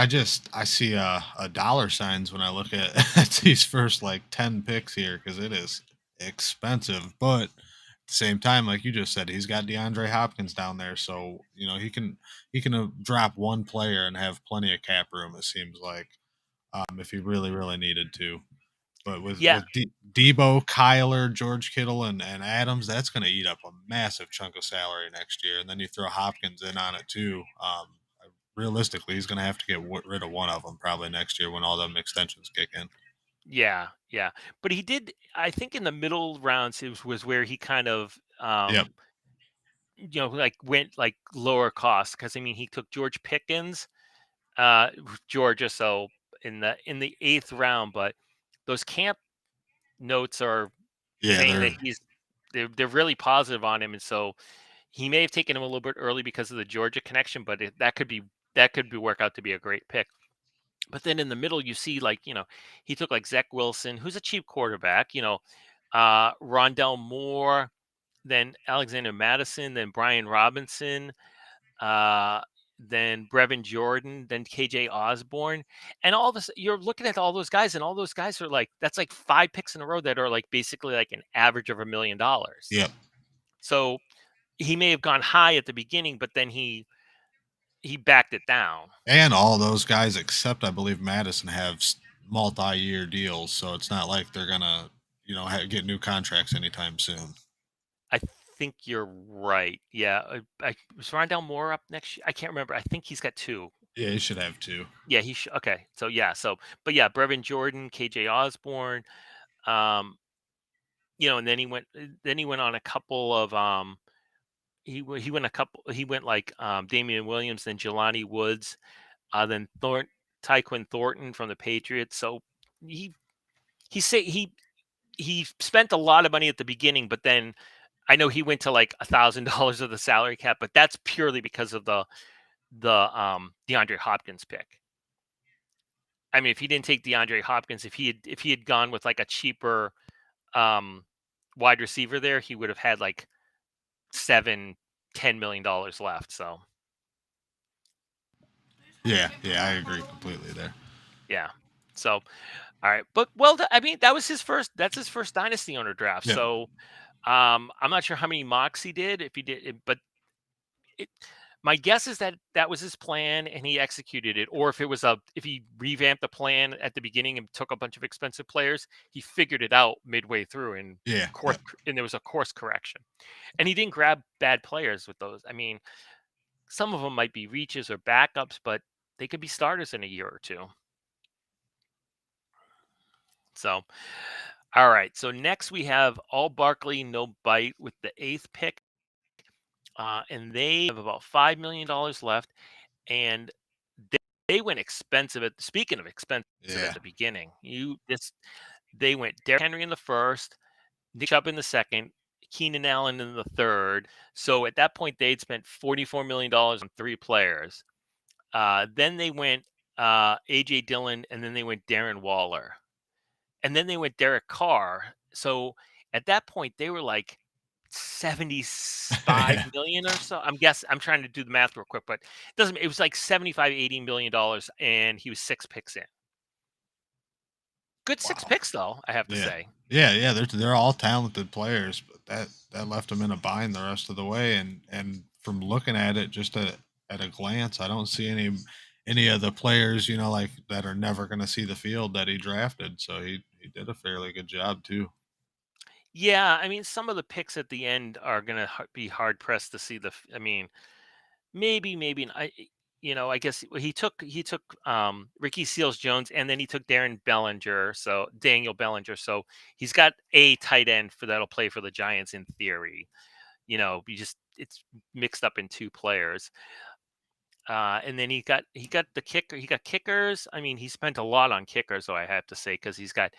I see a dollar signs when I look at, at these first like 10 picks here because it is expensive, but at the same time, like you just said, he's got DeAndre Hopkins down there, so he can drop one player and have plenty of cap room. It seems like if he really needed to. But with yeah, Debo, Kyler, George Kittle, and Adams, that's going to eat up a massive chunk of salary next year. And then you throw Hopkins in on it too. Realistically, he's going to have to get rid of one of them probably next year when all them extensions kick in. yeah. But he did. I think in the middle rounds was where he kind of Yep. like went like lower cost because I mean he took George Pickens, Georgia, so in the eighth round, but those camp notes are Yeah, saying they're that they're really positive on him, and so he may have taken him a little bit early because of the Georgia connection, but that could be work out to be a great pick. But then in the middle, you see like he took like Zach Wilson, who's a cheap quarterback, Rondell Moore, then Alexander Madison, then Brian Robinson, uh, then Brevin Jordan, then KJ Osborne, and all this. You're looking at all those guys, and all those guys are like that's like five picks in a row that are like basically like an average of $1 million. yep. So he may have gone high at the beginning, but then he backed it down. And all those guys except I believe Madison have multi-year deals, so it's not like they're gonna get new contracts anytime soon. I think you're right. Yeah, was Rondell Moore up next year? I can't remember. I think he's got two. Yeah, he should have two. Yeah, he should. Okay, so yeah, but yeah, Brevin Jordan, KJ Osborne, um, and then he went on a couple of he went like Damian Williams, then Jelani Woods, then Tyquin Thornton from the Patriots. So he he say he spent a lot of money at the beginning, but then I know he went to like $1,000 of the salary cap, but that's purely because of the DeAndre Hopkins pick. I mean, if he didn't take DeAndre Hopkins, if he had gone with like a cheaper um, wide receiver there, he would have had like $7-10 million left. So Yeah, I agree completely there. yeah. So all right, but well, I mean, that was his first. That's his first dynasty owner draft. Yep. So I'm not sure how many mocks he did, if he did, but it, my guess is that that was his plan and he executed it, or if he revamped the plan at the beginning and took a bunch of expensive players, he figured it out midway through and Yeah, course yep. and there was a course correction, and he didn't grab bad players with those. I mean, some of them might be reaches or backups, but they could be starters in a year or two. So, All right. So next we have all Barkley, no bite with the eighth pick. And they have about $5 million left. And they, they went expensive at speaking of expensive at Yeah. the beginning. They went Derrick Henry in the first, Nick Chubb in the second, Keenan Allen in the third. So at that point they'd spent $44 million on three players. Then they went AJ Dillon, and then they went Darren Waller. And then they went Derek Carr. So at that point, they were like 75 Yeah. million or so. I'm trying to do the math real quick, but it was like 75, $80 million, and he was six picks in. Good six Wow. picks though, I have to Yeah. say. Yeah, they're all talented players, but that left them in a bind the rest of the way. And from looking at it, just at a glance, I don't see any of the players, like that are never going to see the field that he drafted. So he did a fairly good job too. Yeah, I mean, some of the picks at the end are gonna be hard pressed to see I mean, maybe I guess he took Ricky Seals Jones, and then he took Daniel Bellinger. So he's got a tight end for that'll play for the Giants in theory. It's mixed up in two players. And then he got the kicker. He got kickers. I mean, he spent a lot on kickers, so I have to say, because he's got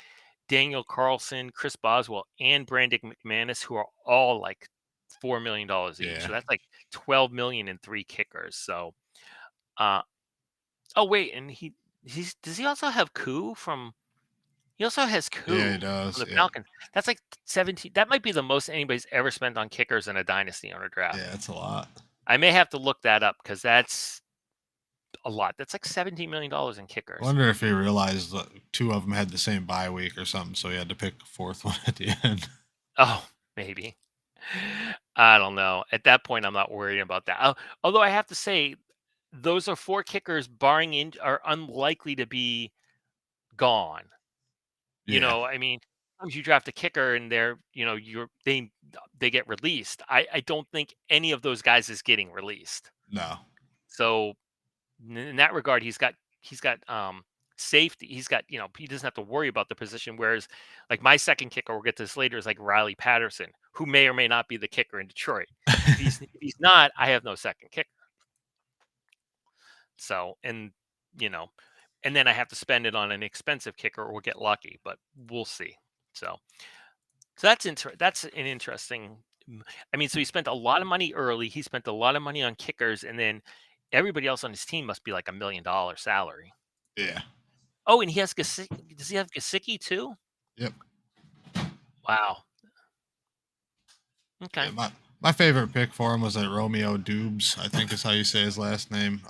Daniel Carlson, Chris Boswell, and Brandon McManus, who are all like $4 million each. Yeah. So that's like 12 million in three kickers. So, uh, oh wait, and does he also have Koo from? He also has Yeah, he Koo from does. the Yep. Falcons. That's like 17. That might be the most anybody's ever spent on kickers in a dynasty on a draft. Yeah, that's a lot. I may have to look that up because that's a lot. That's like $17 million in I kickers. wonder if he realized that two of them had the same bye week or something, so he had to pick a fourth one at the end. Oh, maybe. I don't know. At that point, I'm not worried about that. Although I have to say, those are four kickers, barring are unlikely to be gone. Yeah. I mean, sometimes you draft a kicker and they get released. I don't think any of those guys is getting released. No. So in that regard, he's got safety. He doesn't have to worry about the position. Whereas, like my second kicker, we'll get to this later, is like Riley Patterson, who may or may not be the kicker in Detroit. If he's not, I have no second kicker. So you know, and then I have to spend it on an expensive kicker or get lucky, but we'll see. So that's an interesting. I mean, so he spent a lot of money early. He spent a lot of money on kickers, and then everybody else on his team must be like $1 million salary. Yeah. Oh, and he has Gesicki. Does he have Gesicki too? Yep. Wow. Yeah, Okay. my favorite pick for him was that Romeo Dubes, I think is how you say his last name.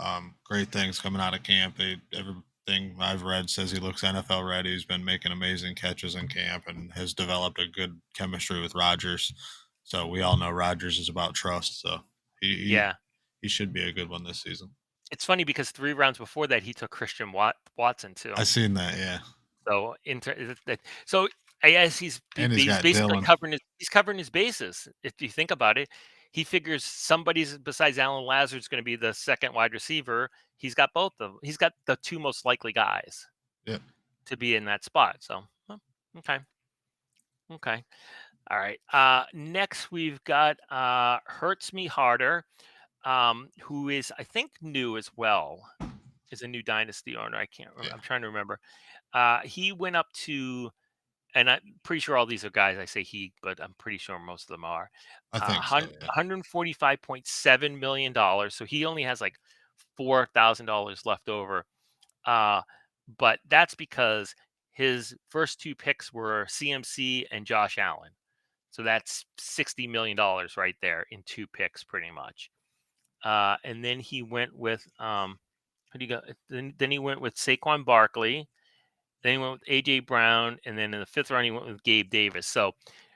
Great things coming out of camp. Everything I've read says he looks NFL ready. He's been making amazing catches in camp and has developed a good chemistry with Rodgers. So we all know Rodgers is about trust. So he he, Yeah. he should be a good one this season. It's funny because 3 rounds before that he took Christian Watson too. I seen that. Yeah, So so I guess and he's he's got basically Dylan. covering his bases. If you think about it, he figures somebody's besides Alan Lazard's going to be the second wide receiver. He's got both of them. He's got the two most likely guys Yep. to be in that spot. So okay, okay, all right. Next we've got Hurts Me Harder, who is I think new as well. Is a new dynasty owner. I can't remember. Yeah, I'm trying to remember. He went up to, and I'm pretty sure all these are guys. I say he, but I'm pretty sure most of them are. I think so. Yeah. $145.7 million. So he only has like $4,000 left over. Uh, but that's because his first two picks were CMC and Josh Allen. So that's $60 million right there in two picks, pretty much. And then he went with who do you go? Then he went with Saquon Barkley. Then he went with AJ Brown, and then in the fifth round he went with Gabe Davis. So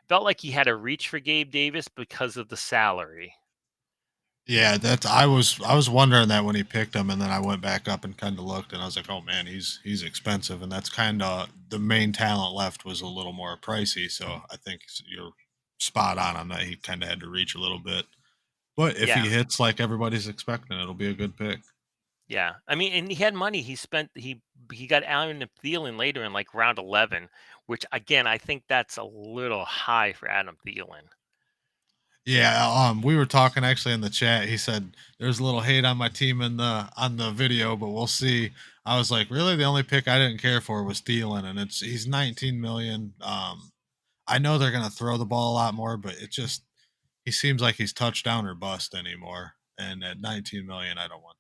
felt like he had to reach for Gabe Davis because of the salary. Yeah, I was wondering that when he picked him, and then I went back up and kind of looked, and I was like, oh man, he's expensive, and that's kind of the main talent left was a little more pricey. So I think you're spot on that. He kind of had to reach a little bit, but if Yeah, he hits like everybody's expecting, it'll be a good pick. Yeah. I mean, and he had money. He got Allen and Thielen later in like round 11, which again I think that's a little high for Adam Thielen. Yeah, we were talking actually in the chat. He said there's a little hate on my team in the on the video, but we'll see. I was like, really, the only pick I didn't care for was Thielen, and he's 19 million. I know they're gonna throw the ball a lot more, but it just he seems like he's touchdown or bust anymore. And at 19 million, I don't want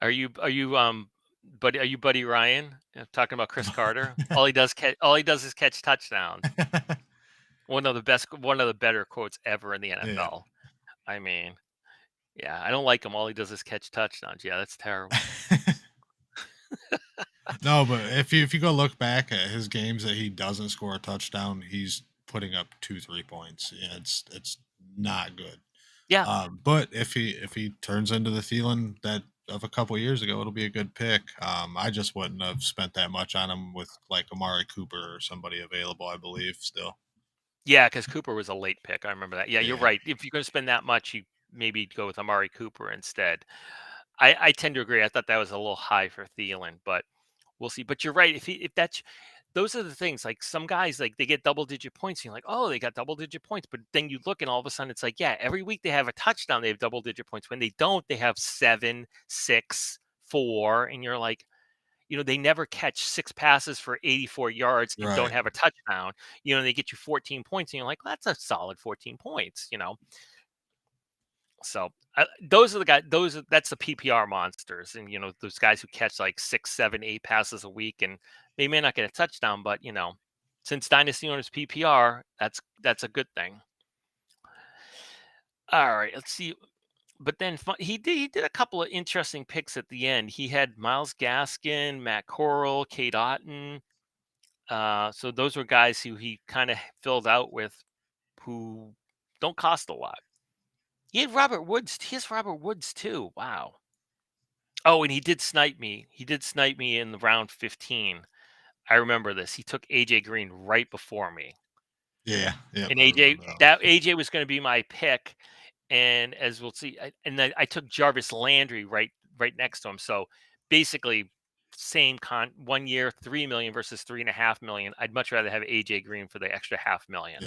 Are you Buddy Ryan? Talking about Chris Carter? All he does is catch touchdowns. that. One of the better quotes ever in the Yeah. NFL. I mean, yeah, I don't like him. All he does is catch touchdowns. Yeah, that's terrible. No, but if you go look back at his games that he doesn't score a touchdown, he's putting up 2 3 points. Yeah, it's not good. Yeah. But if he turns into the Thielen that of a couple years ago, it'll be a good pick. I just wouldn't have spent that much on him with like Amari Cooper or somebody available. I believe still. Yeah, because Cooper was a late pick. I remember that. Yeah, you're Yeah, right. If you're going to spend that much, you maybe go with Amari Cooper instead. I tend to agree. I thought that was a little high for Thielen, but we'll see. But you're right. If that's those are the things. Like some guys, like they get double digit points. And you're like, oh, they got double digit points. But then you look, and all of a sudden, it's like, yeah, every week they have a touchdown. They have double digit points. When they don't, they have 7, 6, 4, and you're like, they never catch 6 passes for 84 yards and don't right. have a touchdown. They get you 14 points, and you're like, well, that's a solid 14 points. So those are the guys. That's the PPR monsters, and those guys who catch like 6, 7, 8 passes a week, and they may not get a touchdown, but since Dynasty owners PPR, that's a good thing. All right, let's see. But then he did a couple of interesting picks at the end. He had Miles Gaskin, Matt Corral, Kate Otten. So those were guys who he kind of filled out with, who don't cost a lot. He had Robert Woods. He has Robert Woods too. Wow. Oh, and he did snipe me. He did snipe me in the round 15. I remember this. He took AJ Green right before me. Yeah, yep, And I AJ remember that one. that AJ was going to be my pick. And as we'll see, and then I took Jarvis Landry right next to him. So basically, same 1 year, 3 million versus 3.5 million. I'd much rather have AJ Green for the extra 500,000.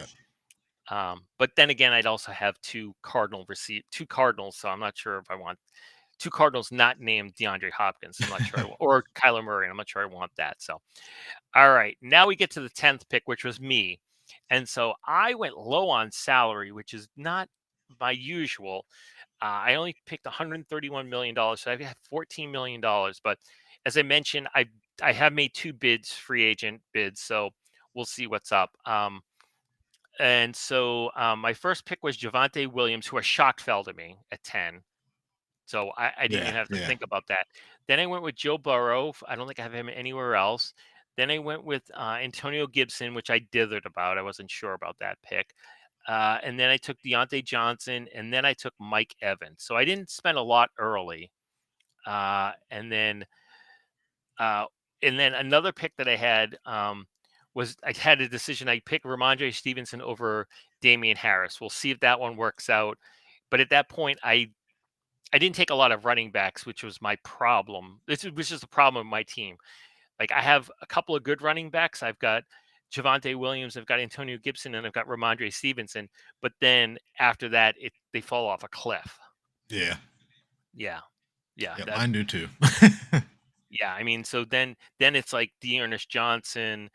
Yeah, But then again, I'd also have two Cardinals. So I'm not sure if I want two Cardinals not named DeAndre Hopkins. I'm not sure, or Kyler Murray. I'm not sure I want that. So, all right, now we get to the 10th pick, which was me, and so I went low on salary, which is not my usual. I only picked 131 million dollars, so I have 14 million dollars. But as I mentioned, I have made 2 bids, free agent bids, so we'll see what's up. And so my first pick was Javante Williams, who a shock fell to me at 10. So I didn't yeah, even have to yeah, think about that. Then I went with Joe Burrow. I don't think I have him anywhere else. Then I went with Antonio Gibson, which I dithered about. I wasn't sure about that pick. And then I took Deontay Johnson, and then I took Mike Evans. So I didn't spend a lot early. Uh, and then uh, and then another pick that I had was I had a decision. I picked Ramondre Stevenson over Damian Harris. We'll see if that one works out. But at that point, I didn't take a lot of running backs, which was my problem. Which is the problem with my team. Like I have a couple of good running backs. I've got Javante Williams, I've got Antonio Gibson, and I've got Ramondre Stevenson. But then after that, they fall off a cliff. yeah, Yeah, yeah, yeah. that Mine do too. yeah. I mean, so then it's like Dearness Johnson,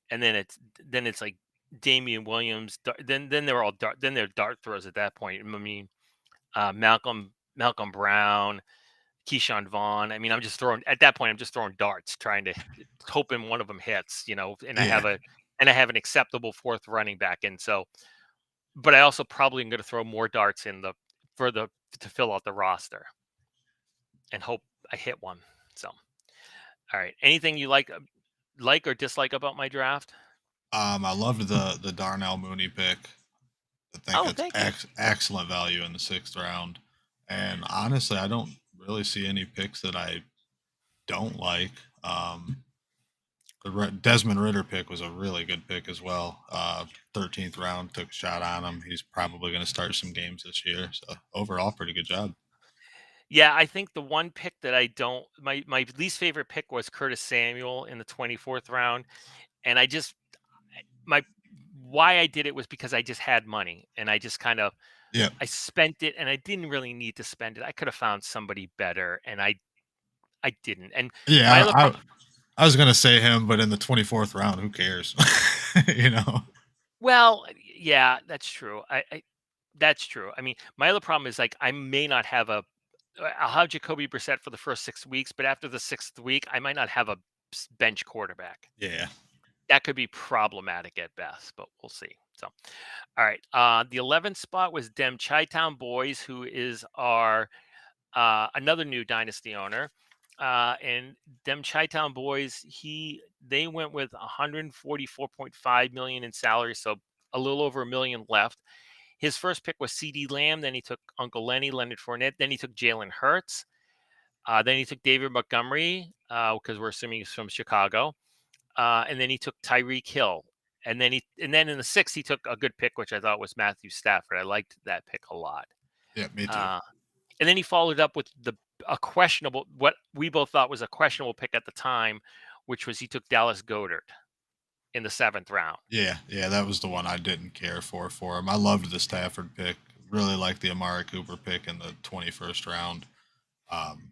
and then it's like Damian Williams. Then they're all dart. Then they're dart throws at that point. I mean, Malcolm Brown, Keyshawn Vaughn. I mean, I'm just throwing at that point. I'm just throwing darts, trying to hoping one of them hits. And I Yeah, have an acceptable fourth running back, and so, but I also probably am going to throw more darts in the for the to fill out the roster and hope I hit one. So, all right. Anything you like or dislike about my draft? I loved the Darnell Mooney pick. I think Oh, that's thank you. excellent value in the 6th round. And honestly, I don't really see any picks that I don't like. Desmond Ritter pick was a really good pick as well. 13th round, took a shot on him. He's probably going to start some games this year. So overall, pretty good job. Yeah, I think the one pick that I don't my least favorite pick was Curtis Samuel in the 24th round, and I just my why I did it was because I just had money, and I just kind of Yeah. I spent it, and I didn't really need to spend it. I could have found somebody better, and I didn't. And my Yeah, other I was gonna say him, but in the 24th round, who cares? You know? well, yeah, that's true. I that's true. I mean, my other problem is like I may not have a I'll have Jacoby Brissett for the first 6 weeks, but after the sixth week, I might not have a bench quarterback. Yeah. That could be problematic at best, but we'll see. So, all right. The 11th spot was Dem Chi-Town Boys, who is our another new dynasty owner. And Dem Chi-Town Boys, they went with 144.5 million in salary, so a little over a million left. His first pick was C.D. Lamb. Then he took Uncle Lenny, Leonard Fournette. Then he took Jalen Hurts. Then he took David Montgomery because we're assuming he's from Chicago. And then he took Tyreek Hill. And then in the sixth he took a good pick, which I thought was Matthew Stafford. I liked that pick a lot. Yeah, me too. Uh, and then he followed up with a questionable, what we both thought was a questionable pick at the time, which was he took Dallas Goedert in the seventh round. Yeah, yeah, that was the one I didn't care for him. I loved the Stafford pick. Really liked the Amari Cooper pick in the 21st round. Um,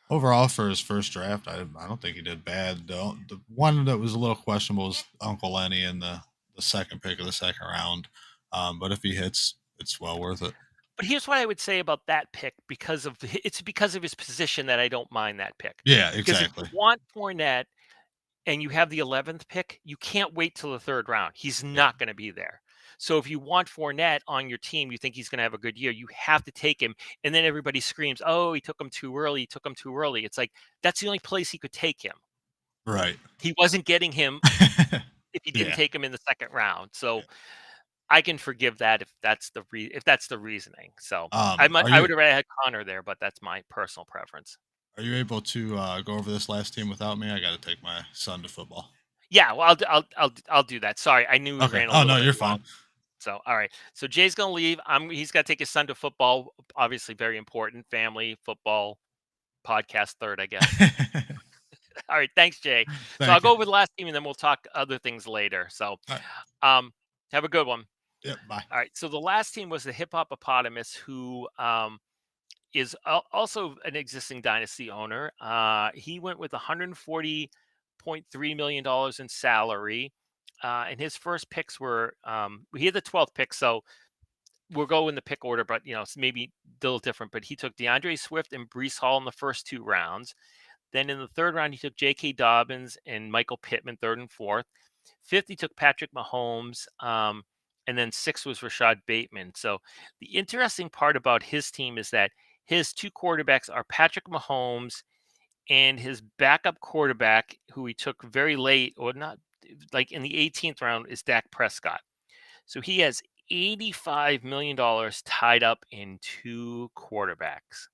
Overall, for his first draft, I don't think he did bad. The one that was a little questionable was Uncle Lenny in the second pick of the second round. But if he hits, it's well worth it. But here's what I would say about that pick it's because of his position that I don't mind that pick. Yeah, Because if you exactly. want Fournette and you have the 11th pick, you can't wait till the third round. He's Yeah, not going to be there. So if you want Fournette on your team, you think he's going to have a good year, you have to take him. And then everybody screams, "Oh, he took him too early. He took him too early." It's like that's the only place he could take him. right. He wasn't getting him if he didn't Yeah, take him in the second round. yeah. So I can forgive that if that's the reasoning. So Are I you would have rather had Connor there, but that's my personal preference. able to go over this last team without me? I got to take my son to football. Yeah, well, I'll do that. Sorry, I knew we Okay. ran a Oh little no, bit you're long. fine. So, all right. So Jay's gonna leave. He's got to take his son to football. Obviously, very important. Family football podcast third, I guess. All right. Thanks, Jay. So I'll Thank you. go over the last team, and then we'll talk other things later. So, All right. um, have a good one. Yep. Bye. All right. So the last team was the Hip Hopopotamus, who is also an existing dynasty owner. He went with $140.3 million in salary. And his first picks were he had the 12th pick, so we'll go in the pick order, but it's maybe a little different. But he took DeAndre Swift and Brees Hall in the first two rounds. Then in the third round, he took J.K. Dobbins and Michael Pittman, third and fourth. Fifth, he took Patrick Mahomes. And then sixth was Rashad Bateman. So the interesting part about his team is that his two quarterbacks are Patrick Mahomes and his backup quarterback, who he took very late, or not like in the 18th round, is Dak Prescott. So he has $85 million tied up in two quarterbacks,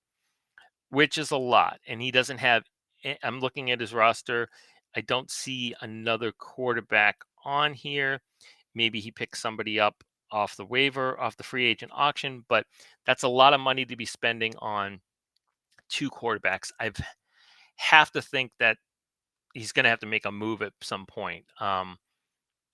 which is a lot. And he doesn't have, I'm looking at his roster. I don't see another quarterback on here. Maybe he picks somebody up off the waiver, off the free agent auction, but that's a lot of money to be spending on two quarterbacks. I have to think that he's going to have to make a move at some point.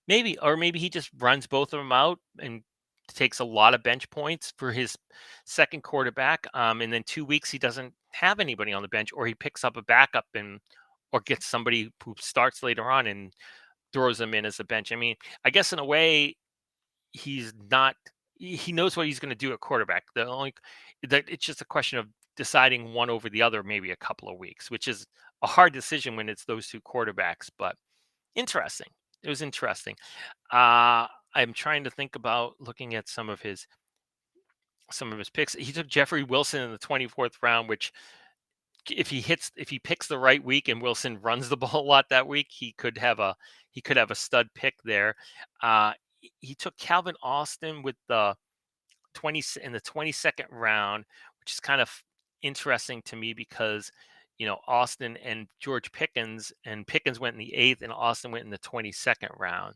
Maybe he just runs both of them out and takes a lot of bench points for his second quarterback. And then 2 weeks he doesn't have anybody on the bench, or he picks up a backup or gets somebody who starts later on and throws them in as a bench. I mean, I guess in a way he's not. He knows what he's going to do at quarterback. The only that it's just a question of deciding one over the other, maybe a couple of weeks, which is a hard decision when it's those two quarterbacks. But interesting. It was interesting. I'm trying to think about looking at some of his picks. He took Jeffrey Wilson in the 24th round, which if he picks the right week and Wilson runs the ball a lot that week, he could have a stud pick there. He took Calvin Austin with the 22nd round, which is kind of interesting to me because Austin and George Pickens went in the 8th and Austin went in the 22nd round.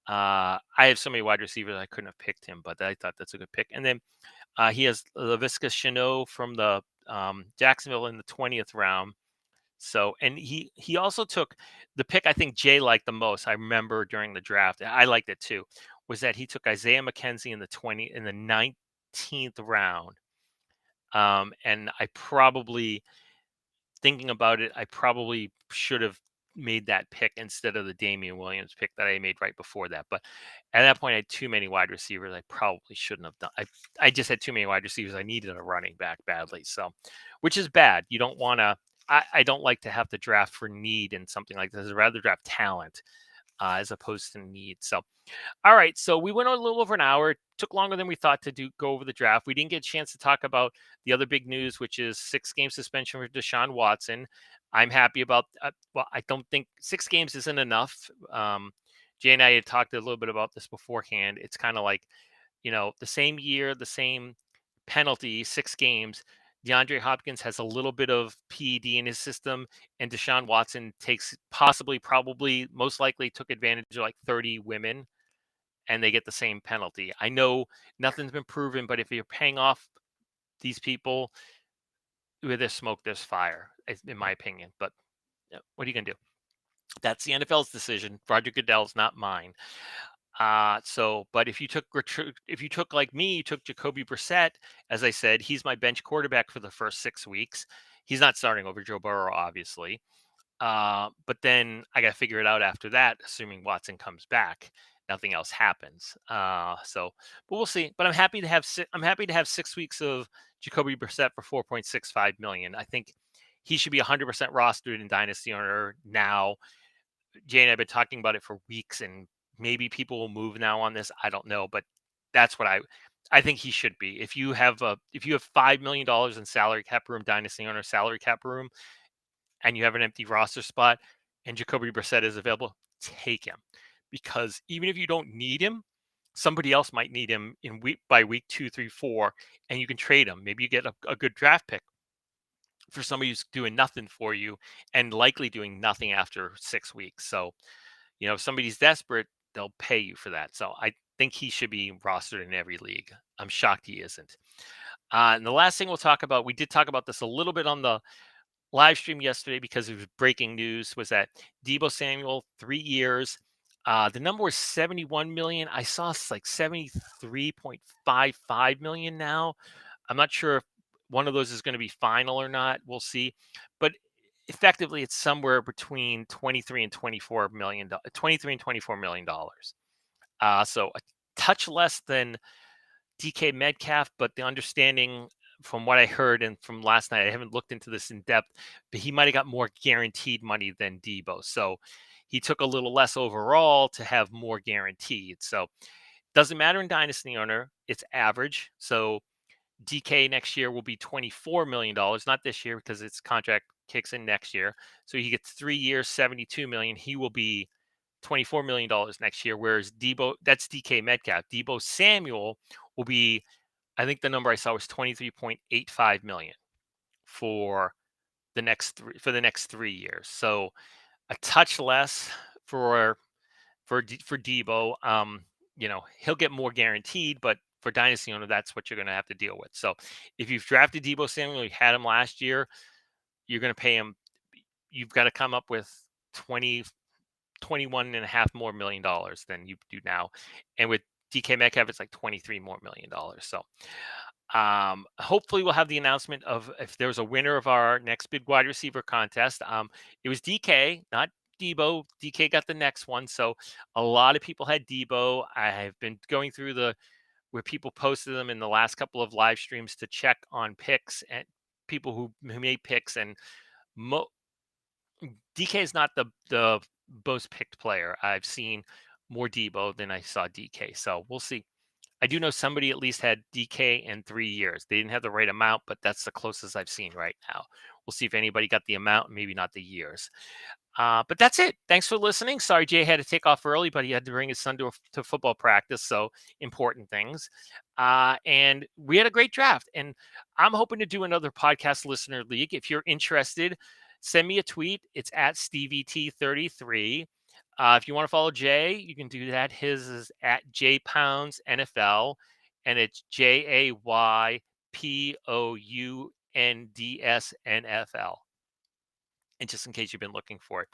I have so many wide receivers I couldn't have picked him, but I thought that's a good pick. And then he has Laviska Shenault from the Jacksonville in the 20th round. So, and he also took the pick I think Jay liked the most. I remember during the draft, I liked it too, was that he took Isaiah McKenzie in the 19th round. And I probably thinking about it, I probably should have made that pick instead of the Damian Williams pick that I made right before that. But at that point, I had too many wide receivers. I probably shouldn't have done. I just had too many wide receivers. I needed a running back badly. So, which is bad. You don't want to. I don't like to have to draft for need in something like this. I'd rather draft talent as opposed to need. So, all right, so we went on a little over an hour. It took longer than we thought to go over the draft. We didn't get a chance to talk about the other big news, which is 6-game suspension for Deshaun Watson. I'm happy about. Well, I don't think 6 games isn't enough. Jay and I had talked a little bit about this beforehand. It's kind of like, the same year, the same penalty, 6 games. DeAndre Hopkins has a little bit of PED in his system, and Deshaun Watson takes possibly, probably, most likely took advantage of like 30 women, and they get the same penalty. I know nothing's been proven, but if you're paying off these people, where there's smoke, there's fire, in my opinion. But what are you gonna do? That's the NFL's decision. Roger Goodell's, not mine. But if you took like me, you took Jacoby Brissett, as I said, he's my bench quarterback for the first 6 weeks. He's not starting over Joe Burrow, obviously. But then I got to figure it out after that, assuming Watson comes back. Nothing else happens. But we'll see. But I'm happy to have 6 weeks of Jacoby Brissett for 4.65 million. I think he should be 100% rostered in Dynasty owner now. Jay and I've been talking about it for weeks, and maybe people will move now on this. I don't know, but that's what I think he should be. If you have $5 million in salary cap room, Dynasty owner salary cap room, and you have an empty roster spot, and Jacoby Brissett is available, take him, because even if you don't need him, somebody else might need him by week 2, 3, 4, and you can trade him. Maybe you get a good draft pick for somebody who's doing nothing for you and likely doing nothing after 6 weeks. So, if somebody's desperate, they'll pay you for that. So I think he should be rostered in every league. I'm shocked he isn't. And the last thing we'll talk about, we did talk about this a little bit on the live stream yesterday because it was breaking news, was that Deebo Samuel, 3 years. The number was 71 million. I saw it's like 73.55 million now. I'm not sure if one of those is going to be final or not. We'll see. But effectively, it's somewhere between 23 and 24 million, $23 and $24 million. So a touch less than DK Metcalf, but the understanding from what I heard and from last night, I haven't looked into this in depth, but he might have got more guaranteed money than Deebo. So he took a little less overall to have more guaranteed. So doesn't matter in Dynasty owner, it's average. So DK next year will be $24 million, not this year because its contract kicks in next year. So he gets 3 years, 72 million. He will be $24 million next year. Whereas Deebo, that's DK Metcalf. Deebo Samuel will be, I think the number I saw was 23.85 million for the next 3 years. So a touch less for for Deebo. He'll get more guaranteed, but for dynasty owner, that's what you're going to have to deal with. So if you've drafted Deebo Samuel, you had him last year, you're going to pay him. You've got to come up with 21.5 more million dollars than you do now. And with DK Metcalf, it's like 23 more million dollars. So hopefully we'll have the announcement of if there's a winner of our next big wide receiver contest. It was DK, not Deebo. DK got the next one. So a lot of people had Deebo. I have been going through where people posted them in the last couple of live streams to check on picks and people who made picks, and DK is not the most picked player. I've seen more Deebo than I saw DK. So we'll see. I do know somebody at least had DK in 3 years. They didn't have the right amount, but that's the closest I've seen right now. We'll see if anybody got the amount, maybe not the years. But that's it. Thanks for listening. Sorry, Jay had to take off early, but he had to bring his son to football practice. So important things. And we had a great draft. And I'm hoping to do another podcast listener league. If you're interested, send me a tweet. It's at StevieT33. If you want to follow Jay, you can do that. His is at JPoundsNFL, and it's JayPounds. DYNDSNFL. And just in case you've been looking for it.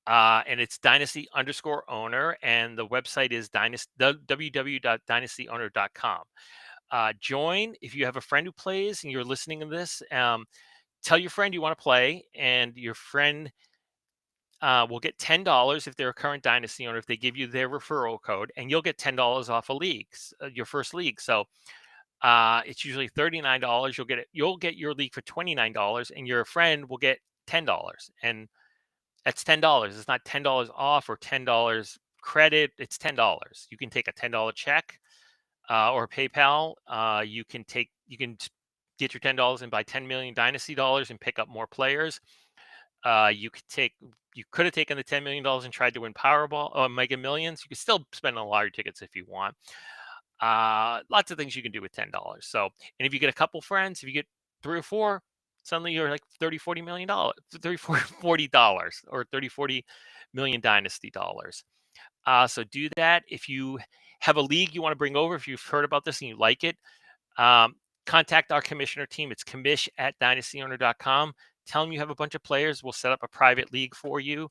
And it's dynasty underscore owner. And the website is www.dynastyowner.com. Join if you have a friend who plays and you're listening to this. Tell your friend you want to play, and your friend will get $10 if they're a current Dynasty owner if they give you their referral code, and you'll get $10 off a league, your first league. So it's usually $39. You'll get your league for $29, and your friend will get $10, and that's $10. It's not $10 off or $10 credit. It's $10. You can take a $10 check or PayPal. You can get your $10 and buy 10 million Dynasty dollars and pick up more players. You could have taken the $10 million and tried to win Powerball or Mega Millions. You could still spend on lottery tickets if you want. Lots of things you can do with $10. So, and if you get a couple friends, if you get 3 or 4, suddenly you're like 30, $40 million, 30, $40 or 30, 40 million Dynasty dollars. So do that. If you have a league you want to bring over, if you've heard about this and you like it, contact our commissioner team. It's commish@dynastyowner.com. Tell them you have a bunch of players. We'll set up a private league for you.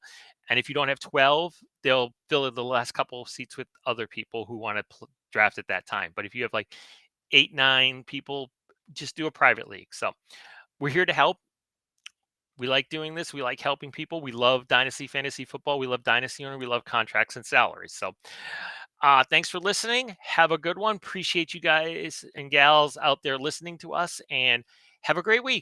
And if you don't have 12, they'll fill in the last couple of seats with other people who want to draft at that time. But if you have like 8, 9 people, just do a private league. So we're here to help. We like doing this. We like helping people. We love Dynasty Fantasy Football. We love Dynasty Owner. We love contracts and salaries. So thanks for listening. Have a good one. Appreciate you guys and gals out there listening to us, and have a great week.